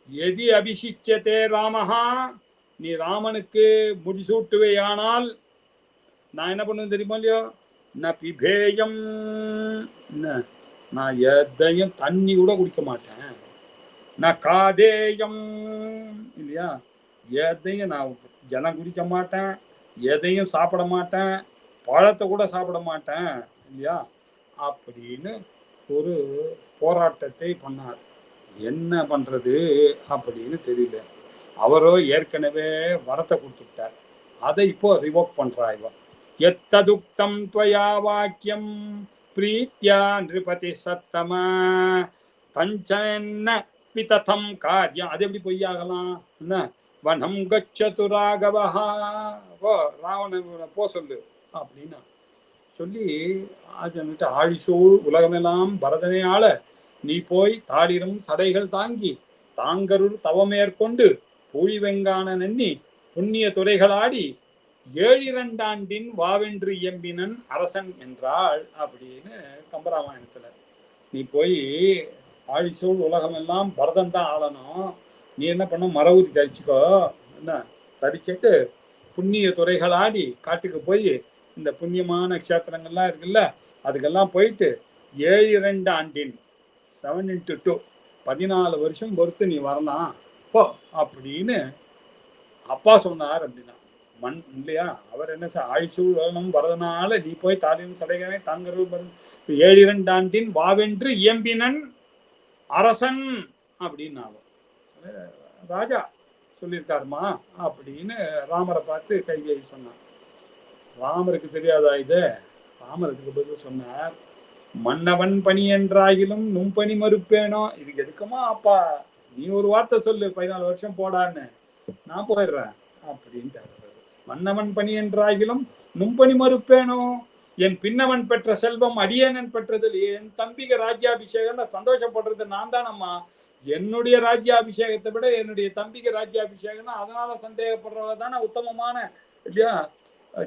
எதி அபிஷிச்சதே ராமஹா, நீ ராமனுக்கு முடிசூட்டுவையானால் நான் என்ன பண்ணுவேன் தெரியுமா இல்லையோ, ந பிபேயம், நான் எதையும் தண்ணி கூட குடிக்க மாட்டேன். நான் காதேயம் இல்லையா, எதையும் நான் ஜலம் குடிக்க மாட்டேன், எதையும் சாப்பிட மாட்டேன், பழத்தை கூட சாப்பிட மாட்டேன் இல்லையா அப்படின்னு ஒரு போராட்டத்தை பண்ணார். என்ன பண்றது அப்படின்னு தெரியல. அவரோ ஏற்கனவே வரத்தை கொடுத்துட்டார். அதை இப்போ ரிவோக் பண்றா இவ. எத்ததுக்தம் துவயா வாக்கியம் பிரீத்யா நிருபதி சத்தம கஞ்சன விததம் காரியம். அது எப்படி பொய்யாகலாம்? என்ன வனம் கச்சது ராகவஹா, ஓ ராவண போ சொல்லு அப்படின்னா சொல்லி ஆஜன்கிட்ட, ஆழிசூழ் உலகமெல்லாம் பரதனை ஆள நீ போய் தாடிரும் சடைகள் தாங்கி தாங்கருள் தவமேற்கொண்டு பூழி வெங்கான நன்னி புண்ணிய துறைகளாடி 7 வாவென்று இயம்பினன் அரசன் என்றாள் அப்படின்னு கம்பராமாயணத்துல. நீ போய் ஆழிசூழ் உலகம் எல்லாம் பரதன் தான் ஆளணும், நீ என்ன பண்ண மரவுரி தரிச்சுக்கோ, என்ன தரிச்சிட்டு புண்ணிய துறைகளாடி காட்டுக்கு போய் இந்த புண்ணியமான க்ஷேத்திரங்கள்லாம் இருக்குல்ல அதுக்கெல்லாம் போயிட்டு 7 7 into 2 14 வருஷம் பொறுத்து நீ வரலாம் போ அப்படின்னு அப்பா சொன்னார் அப்படின்னா மண் இல்லையா. அவர் என்ன ஆழிசூழ் வரணும் வரதுனால நீ போய் தாலியும் சடைகனை தாங்கரும் 7 வாவென்று இயம்பினன் அரசன் அப்படின்னு ராஜா சொல்லியிருக்காருமா அப்படின்னு ராமரை பார்த்து கைகை சொன்னார். ராமருக்கு தெரியாதா இது? ராமருக்கு பதில் சொன்னார், மன்னவன் பணி என்றாகிலும் நும்பணி மறுப்பேனோ. இதுக்கு எதுக்குமா அப்பா நீ ஒரு வார்த்தை சொல்லு, 14 வருஷம் போடான்னு, நான் போயிடுறேன் அப்படின்ட்டு. மன்னவன் பணி என்றாகிலும் நும்பணி மறுப்பேனோ, என் பின்னவன் பெற்ற செல்வம் அடியேனன் பெற்றதில் என் தம்பிக்கு ராஜ்யாபிஷேகம் சந்தோஷப்படுறது நான் தானம்மா. என்னுடைய ராஜ்யாபிஷேகத்தை விட என்னுடைய தம்பிக்கு ராஜ்யாபிஷேகம்னா அதனால சந்தேகப்படுறவ தானே உத்தமமான இல்லையா.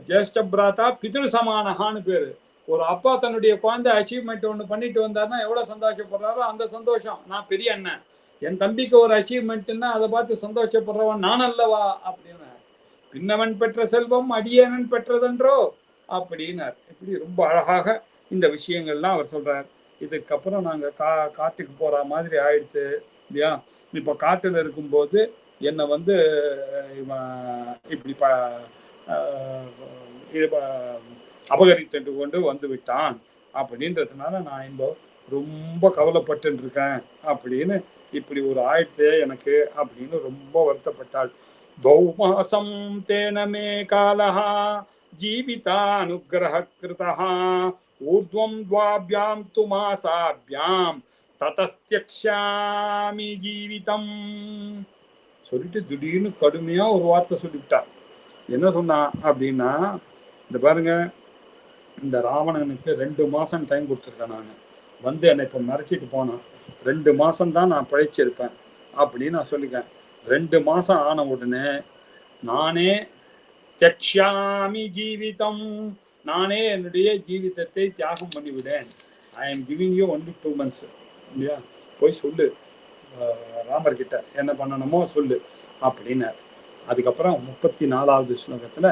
ஜேஷ்ட பிராத்தா பிதிரு சமானஹான்னு பேரு. ஒரு அப்பா தன்னுடைய குழந்தை அச்சீவ்மெண்ட் ஒன்று பண்ணிட்டு வந்தாருன்னா எவ்வளவு சந்தோஷப்படுறாரோ அந்த சந்தோஷம். நான் பெரிய அண்ணன், என் தம்பிக்கு ஒரு அச்சீவ்மெண்ட்னா அதை பார்த்து சந்தோஷப்படுறவன் நான் அல்லவா அப்படின்னு. பின்னவன் பெற்ற செல்வம் அடியேனன் பெற்றதென்றோ அப்படின்னார். இப்படி ரொம்ப அழகாக இந்த விஷயங்கள்லாம் அவர் சொல்றார். இதுக்கப்புறம் நாங்க காட்டுக்கு போற மாதிரி ஆயிடுத்து இல்லையா. இப்ப காட்டுல இருக்கும்போது என்னை வந்து இப்படி அபகரித்து கொண்டு வந்து விட்டான் அப்படின்றதுனால நான் இப்போ ரொம்ப கவலைப்பட்டு இருக்கேன் அப்படின்னு இப்படி ஒரு ஆயிடுத்து எனக்கு அப்படின்னு ரொம்ப வருத்தப்பட்டாள். தௌமாசம் தேனமே காலஹா ஜீவிதானுக்கிரஹ கிருதஹ ஊர்த்வம் த்வாப்யாம் து மாசாப்யாம் ததஸ்த்யக்ஷாமி ஜீவிதம் சொல்லிட்டு திடீர்னு கடுமையா ஒரு வார்த்தை சொல்லிவிட்டா. என்ன சொன்னா அப்படின்னா, இந்த பாருங்க, இந்த ராவணனுக்கு 2 மாசம் டைம் கொடுத்துருக்கேன் நான், வந்து என்னை இப்போ மிரட்டிட்டு போனான், 2 மாசம் தான் நான் பிழைச்சிருப்பேன் அப்படின்னு நான் சொல்லிக்கேன். 2 மாசம் ஆன உடனே நானே தக்ஷாமி ஜீவிதம், நானே என்னுடைய ஜீவிதத்தை தியாகம் பண்ணிவிடேன். I am giving you only 2 months இல்லையா, போய் சொல்லு ராமர்கிட்ட என்ன பண்ணணுமோ சொல்லு அப்படின்னார். அதுக்கப்புறம் 34வது ஸ்லோகத்துல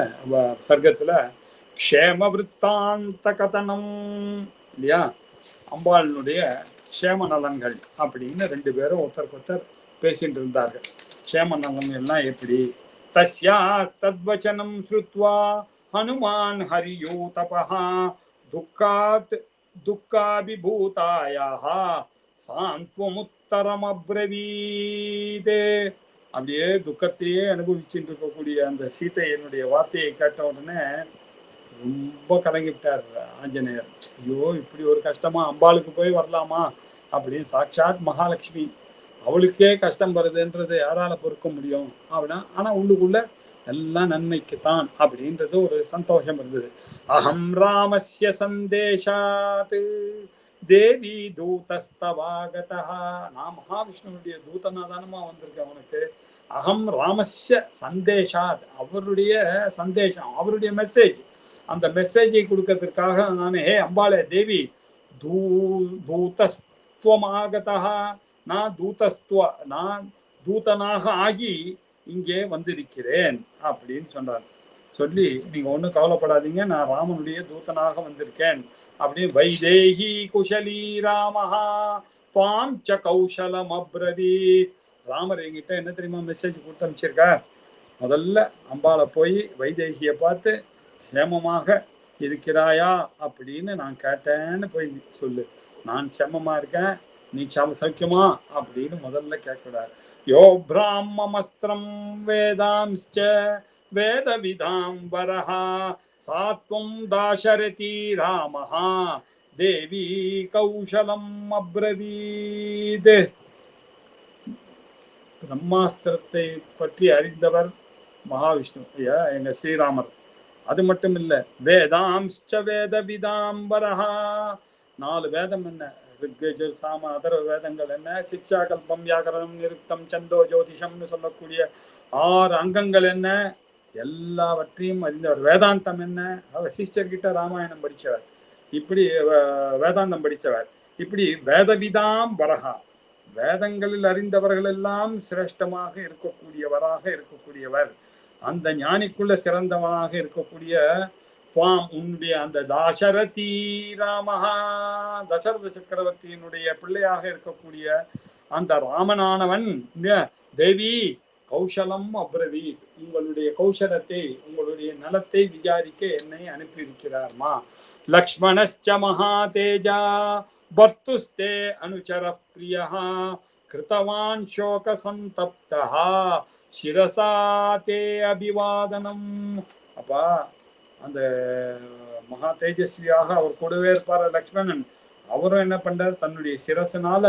சர்க்கத்துல க்ஷேம விருத்தாந்த கதனம் இல்லையா, அம்பாளினுடைய க்ஷேம நலன்கள் அப்படின்னு 2 பேரும் ஒருத்தருக்கு ஒருத்தர் பேசிட்டு இருந்தார்கள். க்ஷேம நலன் எல்லாம் எப்படி? தஸ்யா தத்வச்சனம் ஸ்ருத்வா ஹனுமான் ஹரியோ தபஹா துக்காத் துக்காபிபூதாயாஹ சாந்த்வமுத்தரம் அப்ரவீதே. அப்படியே துக்கத்தையே அனுபவிச்சுட்டு இருக்கக்கூடிய அந்த சீதை என்னுடைய வார்த்தையை கேட்ட உடனே ரொம்ப கலங்கிவிட்டார் ஆஞ்சநேயர். ஐயோ இப்படி ஒரு கஷ்டமா, அம்பாளுக்கு போய் வரலாமா அப்படின்னு, சாட்சாத் மகாலட்சுமி அவளுக்கே கஷ்டம் வருதுன்றது யாரால பொறுக்க முடியும் அப்படின்னா, ஆனா உள்ளுக்குள்ள எல்லாம் நன்மைக்குத்தான் அப்படின்றது ஒரு சந்தோஷம் இருந்தது. அகம் ராமஸ்ய சந்தேஷாத் தேவி தூதஸ்தவாகதா, நான் மகாவிஷ்ணுடைய தூதனா தானமா வந்திருக்கேன் உனக்கு. அகம் ராமஸ்ய சந்தேஷாத், அவருடைய சந்தேஷம், அவருடைய மெசேஜ், அந்த மெசேஜை கொடுக்கறதுக்காக நான், ஹே அம்பாளே தேவி தூதஸ்துவமாகதா, நான் நான் தூதனாக ஆகி இங்கே வந்திருக்கிறேன் அப்படின்னு சொன்னார். சொல்லி நீங்க ஒன்றும் கவலைப்படாதீங்க, நான் ராமனுடைய தூதனாக வந்திருக்கேன் அப்படின்னு. வைதேகி குஷலி ராமஹா துவாம் ச கௌஷலம் அப்ரவீத், ராமர் என்கிட்ட என்ன தெரியுமா மெசேஜ் கொடுத்து அனுப்பிச்சிருக்கார்? முதல்ல அம்பாளை போய் வைதேகியை பார்த்து க்ஷேமமாக இருக்கிறாயா அப்படின்னு நான் கேட்டேன்னு போய் சொல்லு. நான் க்ஷேமமா இருக்கேன், நீ சௌக்கியமா அப்படின்னு முதல்ல கேட்கிறார். யோ பிராமமஸ்திரம் வேதாம்ச்ச வேத விதாம் வரஹா சாத்வம் தாசரதி ராமஹா தேவி கௌசலம் அப்ரவீத். பிரம்மாஸ்திரத்தை பற்றி அறிந்தவர் மகாவிஷ்ணு ஐயா எங்க ஸ்ரீராமர். அது மட்டும் இல்ல, வேதாம்ச்ச வேத விதாம்பரஹா, 4 வேதம் என்ன, ரிக்வேஜர் சாம அதர்வ வேதங்கள் என்ன, சிக்ஷா கல்பம் வியாகரணம் நிருக்தம் சந்தோ ஜோதிஷம்னு சொல்லக்கூடிய 6 அங்கங்கள் என்ன, எல்லாவற்றையும் அறிந்தவர். வேதாந்தம் என்ன, அவர் சிஸ்டர்கிட்ட ராமாயணம் படித்தவர், இப்படி வேதாந்தம் படித்தவர். இப்படி வேதவிதாம் வரஹா, வேதங்களில் அறிந்தவர்கள் எல்லாம் சிரேஷ்டமாக இருக்கக்கூடியவராக இருக்கக்கூடியவர். அந்த ஞானிக்குள்ள சிறந்தவனாக இருக்கக்கூடிய துவாம் உன்னுடைய அந்த தாசரதி ராமஹா, தசரத சக்கரவர்த்தியினுடைய பிள்ளையாக இருக்கக்கூடிய அந்த ராமனானவன் தேவி கௌசலம் அப்ரவீத், உங்களுடைய கௌசலத்தை உங்களுடைய நலத்தை விசாரிக்க என்னை அனுப்பியிருக்கிறார்மா. லக்ஷ்மணஸ்ச மகா தேஜா பர்த்துஸ்தே அனுச்சர பிரியா கிருதவான் சோக சந்தப்தா சிரசாதே அபிவாதனம். அப்பா அந்த மகா தேஜஸ்வியாக அவர் கூடவே இருப்பார் லக்ஷ்மணன். அவரும் என்ன பண்றார், தன்னுடைய சிரசனால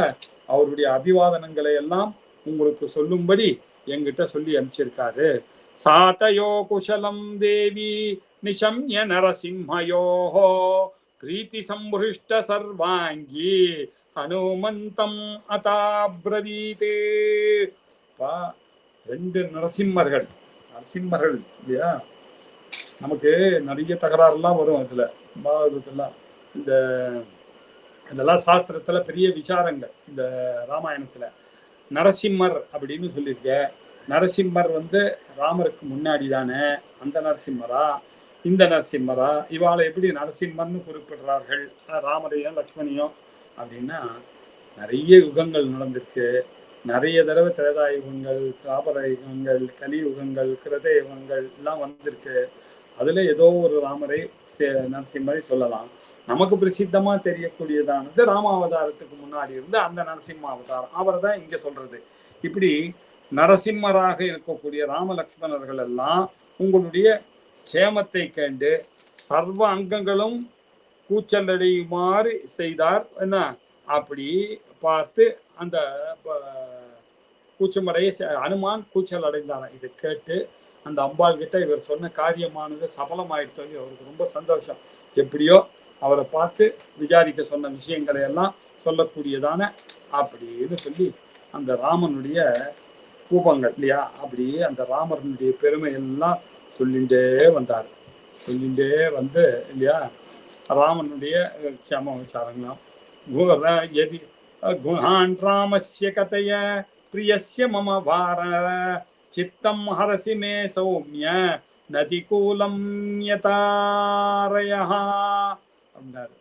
அவருடைய அபிவாதனங்களை எல்லாம் உங்களுக்கு சொல்லும்படி என்கிட்ட சொல்லி அனுப்பிச்சிருக்காரு. சாதயோ குஷலம் தேவி நிஷம்ய நரசிம்ஹயோஹோ பிரீத்தி சம்புஷ்ட சர்வாங்கி ஹனுமந்தம் அதாப்ரவீதே. பா 2 நரசிம்மர்கள் இல்லையா, நமக்கு நிறைய தகராறுலாம் வரும் இதுல பாகவதெல்லாம். இதெல்லாம் சாஸ்திரத்துல பெரிய விசாரங்கள். இந்த ராமாயணத்துல நரசிம்மர் அப்படின்னு சொல்லியிருக்க, நரசிம்மர் ராமருக்கு முன்னாடி தானே, அந்த நரசிம்மரா இந்த நரசிம்மரா, இவாளை எப்படி நரசிம்மர்னு குறிப்பிடுறார்கள் ராமரையும் லக்ஷ்மணியும் அப்படின்னா, நிறைய யுகங்கள் நடந்திருக்கு. நிறைய தடவை திரேதா யுகங்கள், சாபர யுகங்கள், கலியுகங்கள், கிருத யுகங்கள் எல்லாம் வந்திருக்கு. அதுல ஏதோ ஒரு ராமரை நரசிம்மரை சொல்லலாம். நமக்கு பிரசித்தமா தெரியக்கூடியதானது ராமாவதாரத்துக்கு முன்னாடி இருந்து அந்த நரசிம்ம அவதாரம், அவரை தான் இங்க சொல்றது. இப்படி நரசிம்மராக இருக்கக்கூடிய ராம லக்ஷ்மணர்கள் எல்லாம் உங்களுடைய சேமத்தை கண்டு சர்வ அங்கங்களும் கூச்சலடையுமாறு செய்தார். என்ன அப்படி பார்த்து அந்த கூச்சமடைய அனுமான் கூச்சல் அடைந்தாராம். இதை கேட்டு அந்த அம்பாள் கிட்ட இவர் சொன்ன காரியமானது சபலமாயிட்டு சொல்லி அவருக்கு ரொம்ப சந்தோஷம். எப்படியோ அவரை பார்த்து விசாரிக்க சொன்ன விஷயங்களை எல்லாம் சொல்லக்கூடியதான அப்படின்னு சொல்லி அந்த ராமனுடைய கூபங்கள் இல்லையா, அப்படியே அந்த ராமனுடைய பெருமை எல்லாம் சொல்லிண்டே வந்தார். சொல்லிண்டே இல்லையா ராமனுடைய க்ஷம விசாரங்களாம். குணான் ராமஸ்ய கதைய பிரியஸ்ய மம வாரண சித்தம் ஹரசி மே சௌமிய நதிகூலம் யதாரயா அப்படின்னாரு.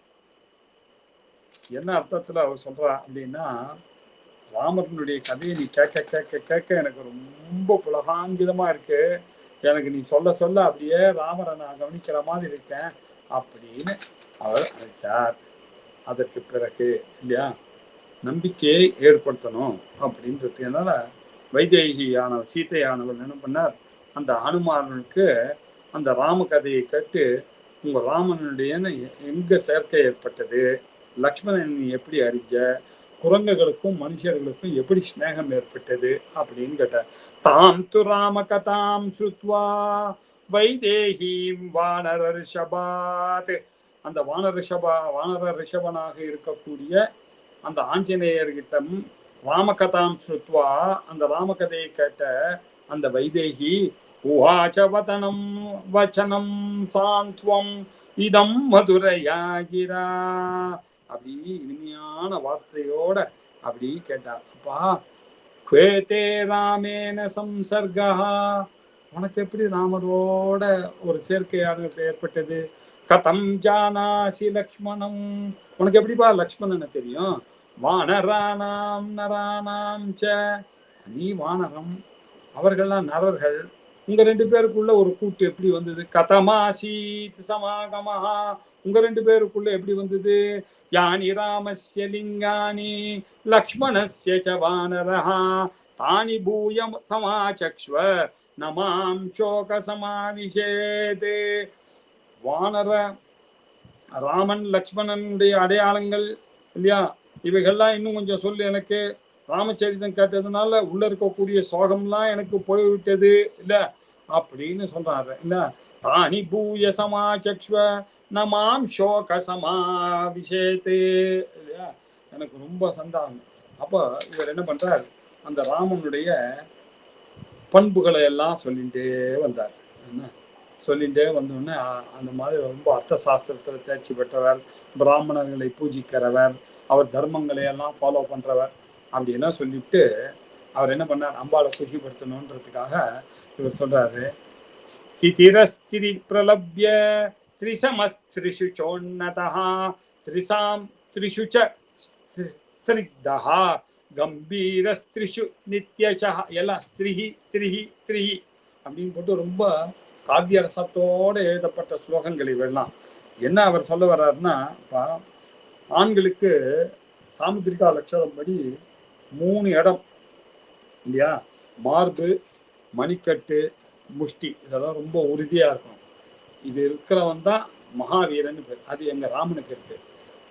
என்ன அர்த்தத்துல அவர் சொல்றா அப்படின்னா, ராமனுடைய கதையை நீ கேட்க கேட்க கேட்க எனக்கு ரொம்ப புலகாங்கிதமா இருக்கு. எனக்கு நீ சொல்ல சொல்ல அப்படியே ராமரை நான் கவனிக்கிற மாதிரி இருக்கேன் அப்படின்னு அவர் அழைச்சார். அதற்கு பிறகு இல்லையா நம்பிக்கையை ஏற்படுத்தணும் அப்படின்றதுனால வைதேகியானவர் சீதையானவர் என்ன பண்ணார், அந்த ஹனுமானுக்கு அந்த ராம கதையை கேட்டு உங்க ராமனுடைய எங்க சேர்க்கை ஏற்பட்டது, லக்ஷ்மணன் எப்படி அறிஞ்ச, குரங்குகளுக்கும் மனுஷர்களுக்கும் எப்படி ஸ்நேகம் ஏற்பட்டது அப்படின்னு கேட்டார். தாம் து ராம கதாம் ஸ்ருத்வா வைதேகீம் வானர ரிஷபாத், அந்த வானர ரிஷபனாக இருக்கக்கூடிய அந்த ஆஞ்சநேயர்கிட்டம் ராமகதாம் ஸ்ருத்வா, அந்த ராமகதையை கேட்ட அந்த வைதேகி உவாச்ச வதனம் வச்சனம் சாந்த்வம் இதம் மதுரையாகிரா, அப்படி இனிமையான வார்த்தையோட அப்படி கேட்டார். அப்பா குவேதே ராமேன சம்சர்கா, உனக்கு எப்படி ராமரோட ஒரு சேர்க்கையாக ஏற்பட்டது, கதம் ஜானாசி லக்ஷ்மணம், உனக்கு எப்படிப்பா லக்ஷ்மணனை தெரியும், வானரானாம் நரானாம் ச, நீ வானரம் அவர்கள்லாம் நரர்கள், உங்க 2 பேருக்குள்ள ஒரு கூட்டு எப்படி வந்தது? கதமாசீத் சமாகமஹா, உங்க 2 பேருக்குள்ள எப்படி வந்தது? யானி ராமஸ்ய லிங்கானி லக்ஷ்மணஸ்ய ச வானரஹா தானி பூய சமாசக்ஷ்வ நமாம் சோக சமாவிஷேதே. வானர ராமன் லக்ஷ்மணனுடைய அடையாளங்கள் இல்லையா, இவைகள்லாம் இன்னும் கொஞ்சம் சொல்லு எனக்கு. ராமச்சரிதம் கேட்டதுனால உள்ள இருக்கக்கூடிய சோகம்லாம் எனக்கு போய்விட்டது இல்ல அப்படின்னு சொல்றாரு இல்ல. தானி பூய சமாசக்ஷ்வ நமாம் சோக சமாவிஷேதே இல்லையா, எனக்கு ரொம்ப சந்தானம். அப்போ இவர் என்ன பண்றார், அந்த ராமனுடைய பண்புகளை எல்லாம் சொல்லிகிட்டே வந்தார். என்ன சொல்லிகிட்டே வந்தோடனே அந்த மாதிரி ரொம்ப அர்த்த சாஸ்திரத்தில் தேர்ச்சி பெற்றவர், பிராமணர்களை பூஜிக்கிறவர், அவர் தர்மங்களை எல்லாம் ஃபாலோ பண்ணுறவர் அப்படின்லாம் சொல்லிவிட்டு அவர் என்ன பண்ணார், அம்பாளை குஷிப்படுத்தணுன்றதுக்காக இவர் சொல்கிறாரு, ஸ்திதிரஸ்திரி பிரலப்ய திரிசமஸ்திரிஷு சோன்னதா திரிசாம் திரிஷு ச ஸ்திரிக்தஹா கம்பீரஸ்திரிஷு நித்யசா, எல்லாம் ஸ்திரிஹி திரிஹி திரிஹி அப்படின்னு போட்டு ரொம்ப காவிய ரசத்தோடு எழுதப்பட்ட ஸ்லோகங்கள் இவெல்லாம். என்ன அவர் சொல்ல வர்றாருன்னா, ஆண்களுக்கு சாமுத்திரிகா லட்சணம் படி 3 இடம் இல்லையா, மார்பு, மணிக்கட்டு, முஷ்டி, இதெல்லாம் ரொம்ப உறுதியாக இருக்கும். இது இருக்கிறவன் தான் மகாவீரன்னு பேர். அது எங்கள் ராமனுக்கு இருக்கு.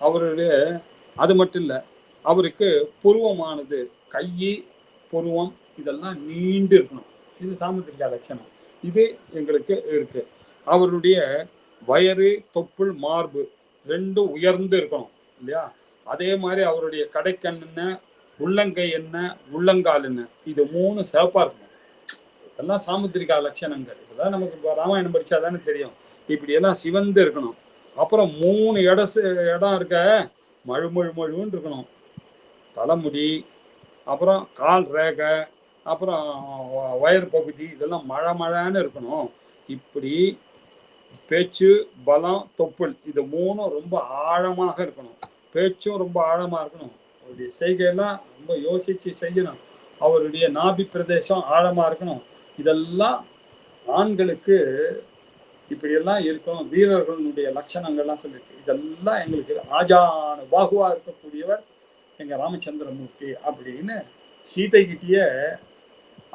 அவருடைய அது மட்டும் இல்லை, அவருக்கு புருவமானது, கை புருவம் இதெல்லாம் நீண்டு இருக்கணும். இது சாமுத்திரிகா லட்சணம். இது எங்களுக்கு இருக்கு. அவருடைய வயறு, தொப்புள், மார்பு ரெண்டும் உயர்ந்து இருக்கணும் இல்லையா. அதே மாதிரி அவருடைய கடைக்கண் என்ன, உள்ளங்கை என்ன, உள்ளங்கால் என்ன, இது 3 சிவப்பா இருக்கணும். இதெல்லாம் சாமுத்திரிகா லட்சணங்கள். இதெல்லாம் நமக்கு ராமாயணம் படிச்சா தானே தெரியும். இப்படி எல்லாம் சிவந்து இருக்கணும். அப்புறம் 3 இடம் இருக்க மழுன்னு இருக்கணும். தலைமுடி, அப்புறம் கால் ரேகை, அப்புறம் வயர் பகுதி, இதெல்லாம் மழைன்னு இருக்கணும். இப்படி பேச்சு, பலம், தொப்புள், இது 3 ரொம்ப ஆழமாக இருக்கணும். பேச்சும் ரொம்ப ஆழமாக இருக்கணும். அவருடைய செய்கையெல்லாம் ரொம்ப யோசித்து செய்யணும். அவருடைய நாபி பிரதேசம் ஆழமாக இருக்கணும். இதெல்லாம் ஆண்களுக்கு இப்படியெல்லாம் இருக்கணும். வீரர்களுடைய லட்சணங்கள்லாம் சொல்லியிருக்கு. இதெல்லாம் எங்களுக்கு ஆஜான பாகுவாக இருக்கக்கூடியவர் எங்கள் ராமச்சந்திரமூர்த்தி அப்படின்னு சீதைகிட்டேயே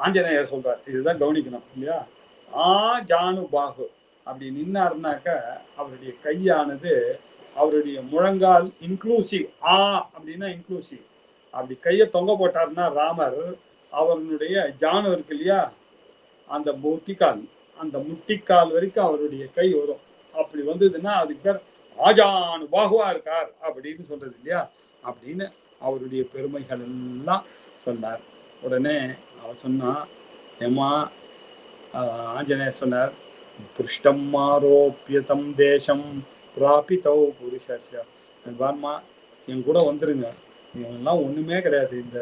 ஆஞ்சநேயர் சொல்கிறார். இதுதான் கவனிக்கணும் இல்லையா. ஜானு பாகு அப்படி நின்னாருனாக்க அவருடைய கையானது, அவருடைய முழங்கால் இன்க்ளூசிவ், அப்படின்னா இன்க்ளூசிவ். அப்படி கையை தொங்க போட்டாருன்னா ராமர், அவருடைய ஜானு இருக்கு இல்லையா, அந்த முட்டிக்கால், அந்த முட்டிக்கால் வரைக்கும் அவருடைய கை வரும். அப்படி வந்ததுன்னா அதுக்கு பேர் ஆஜானு பாகுவா இருக்கார் அப்படின்னு சொல்றது இல்லையா. அப்படின்னு அவருடைய பெருமைகள் எல்லாம் சொன்னார். உடனே அவர் சொன்னா, ஏமா ஆஞ்சநேயர் சொன்னார், புருஷ்டம் மாரோப்பியதம் தேசம் பிராபித்தோ புருஷர்ஷா, வார்மா என் கூட வந்துருங்க, இவங்கெல்லாம் ஒன்றுமே கிடையாது, இந்த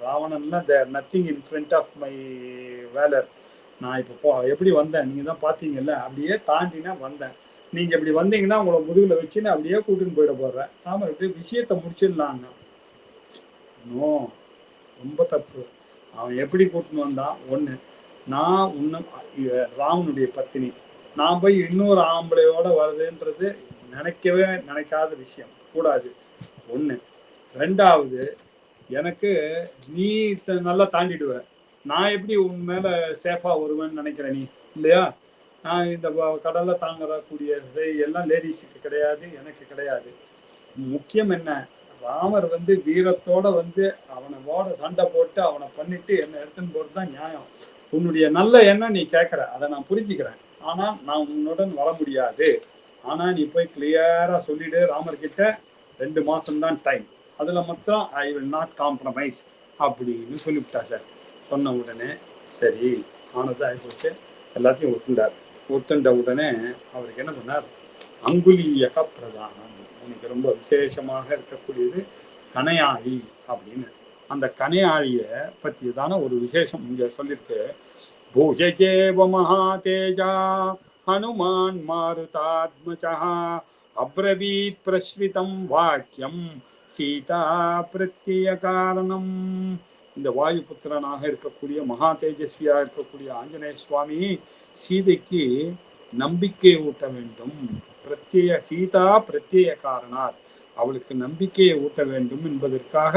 ராவணன்லாம் there nothing in front of my valour. நான் இப்போ எப்படி வந்தேன் நீங்கள் தான் பார்த்தீங்கல்ல, அப்படியே தாண்டினா வந்தேன். நீங்கள் இப்படி வந்தீங்கன்னா உங்களை முதுகில் வச்சுன்னு அப்படியே கூட்டின்னு போயிட போடுறேன். ராமர் இப்படி விஷயத்தை முடிச்சிடலான்னா, நோ, ரொம்ப தப்பு. அவன் எப்படி கூட்டின்னு வந்தான், ஒன்று நான் இன்னும் ராமனுடைய பத்தினி, நான் போய் இன்னொரு ஆம்பளையோட வருதுன்றது நினைக்காத விஷயம், கூடாது. ஒன்று. ரெண்டாவது, எனக்கு நீ நல்லா தாண்டிடுவ, நான் எப்படி உன் மேலே சேஃபாக வருவேன்னு நினைக்கிறேன் நீ இல்லையா. நான் இந்த கடலில் தாங்கக்கூடிய எல்லாம் லேடிஸுக்கு கிடையாது, எனக்கு கிடையாது. முக்கியம் என்ன, ராமர் வீரத்தோட அவனோட சண்டை போட்டு அவனை பண்ணிட்டு என்னை எடுத்துன்னு போகிறது தான் நியாயம். உன்னுடைய நல்ல எண்ணம் நீ கேட்குற, அதை நான் புரிஞ்சுக்கிறேன். ஆனால் நான் உன்னுடன் வர முடியாது. ஆனால் நீ போய் கிளியராக சொல்லிவிடு ராமர்கிட்ட, 2 மாதம்தான் டைம், அதில் மாத்திரம் ஐ வில் நாட் காம்ப்ரமைஸ் அப்படின்னு சொல்லிவிட்டா சார். சொன்ன உடனே சரி ஆனது ஆகிப்போச்சு, எல்லாத்தையும் ஒத்துண்ட உடனே அவருக்கு என்ன பண்ணார், அங்குலியக பிரதானம், எனக்கு ரொம்ப விசேஷமாக இருக்கக்கூடியது கணையாழி அப்படின்னு. அந்த கணையாழியை பற்றியதான ஒரு விசேஷம் இங்கே சொல்லியிருக்கு. பூஜைகேவ மகாதேஜா ஹனுமான் மாருதாத்மஜா அப்ரவீத் பிரஸ்ரிதம் வாக்கியம் சீதா பிரத்ய காரணம். இந்த வாயு புத்திரனாக இருக்கக்கூடிய மகா தேஜஸ்வியா இருக்கக்கூடிய ஆஞ்சநேய சுவாமி சீதைக்கு நம்பிக்கை ஊட்ட வேண்டும். சீதா பிரத்யேக காரணார், அவளுக்கு நம்பிக்கையை ஊட்ட வேண்டும் என்பதற்காக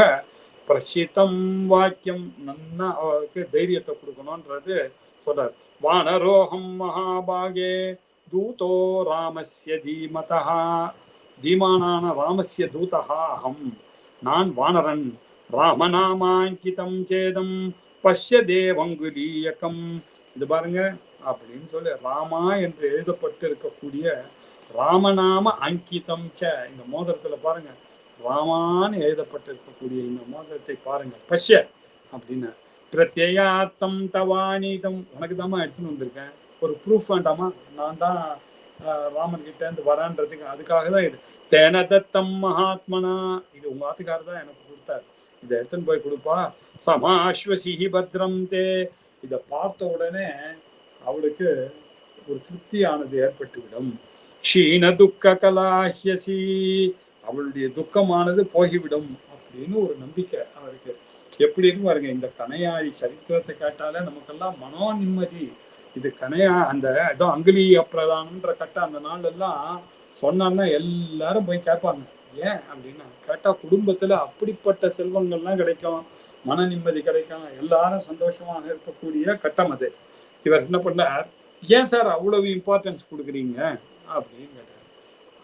பிரசித்தம் வாக்கியம் நன்னா அவளுக்கு தைரியத்தை கொடுக்கணும்ன்றது சொல்றார். வானரோகம் மகாபாகே தூதோ ராமஸ்ய தீமதா, தீமானான ராமஸ்ய தூதா அகம், நான் வானரன், ராமநாமாங்கிதம் சேதம் பஷ்ய தேவங்குலீயகம். இது பாருங்க அப்படின்னு சொல்லி ராமா என்று எழுதப்பட்டு இருக்கக்கூடிய ராமநாம அங்கிதம் ச, இந்த மோதிரத்துல பாருங்க ராமான்னு எழுதப்பட்டிருக்கக்கூடிய இந்த மோதிரத்தை பாருங்க. பஷ்ய அப்படின்னா பிரத்யார்த்தம் தவானிதம், உனக்கு தாமா எடுத்துன்னு வந்திருக்கேன், ஒரு ப்ரூஃப் வேண்டாமா, நான் தான் ராமன் கிட்ட இருந்து வரான்றதுக்கு, அதுக்காக தான் இது. தேன தத்தம் மகாத்மனா, இது உங்க ஆத்துக்காரர் தான் எனக்கு கொடுத்தார், இதை எடுத்துன்னு போய் கொடுப்பா. சமாஸ்வசிஹி பத்ரம் தே, இதை பார்த்த உடனே அவளுக்கு ஒரு திருப்தியானது ஏற்பட்டுவிடும். க்ஷீண துக்க கலாஹ்யசி, அவளுடைய துக்கமானது போகிவிடும் அப்படின்னு ஒரு நம்பிக்கை அவருக்கு. எப்படி இருக்கு பாருங்க, இந்த கணையாழி சரித்திரத்தை கேட்டாலே நமக்கெல்லாம் மனோ நிம்மதி. இது கணையா அந்த ஏதோ அங்குலி அப்பிரதானம்ன்ற கட்ட அந்த நாள் எல்லாம் சொன்னான்னா எல்லாரும் போய் கேட்பாங்க. ஏன் அப்படின்னா கேட்டா குடும்பத்துல அப்படிப்பட்ட செல்வங்கள்லாம் கிடைக்கும், மன நிம்மதி கிடைக்கும், எல்லாரும் சந்தோஷமாக இருக்கக்கூடிய கட்டம் அது. இவர் என்ன பண்ணார், ஏன் சார் அவ்வளவு இம்பார்ட்டன்ஸ் கொடுக்குறீங்க அப்படின்னு கேட்டார்.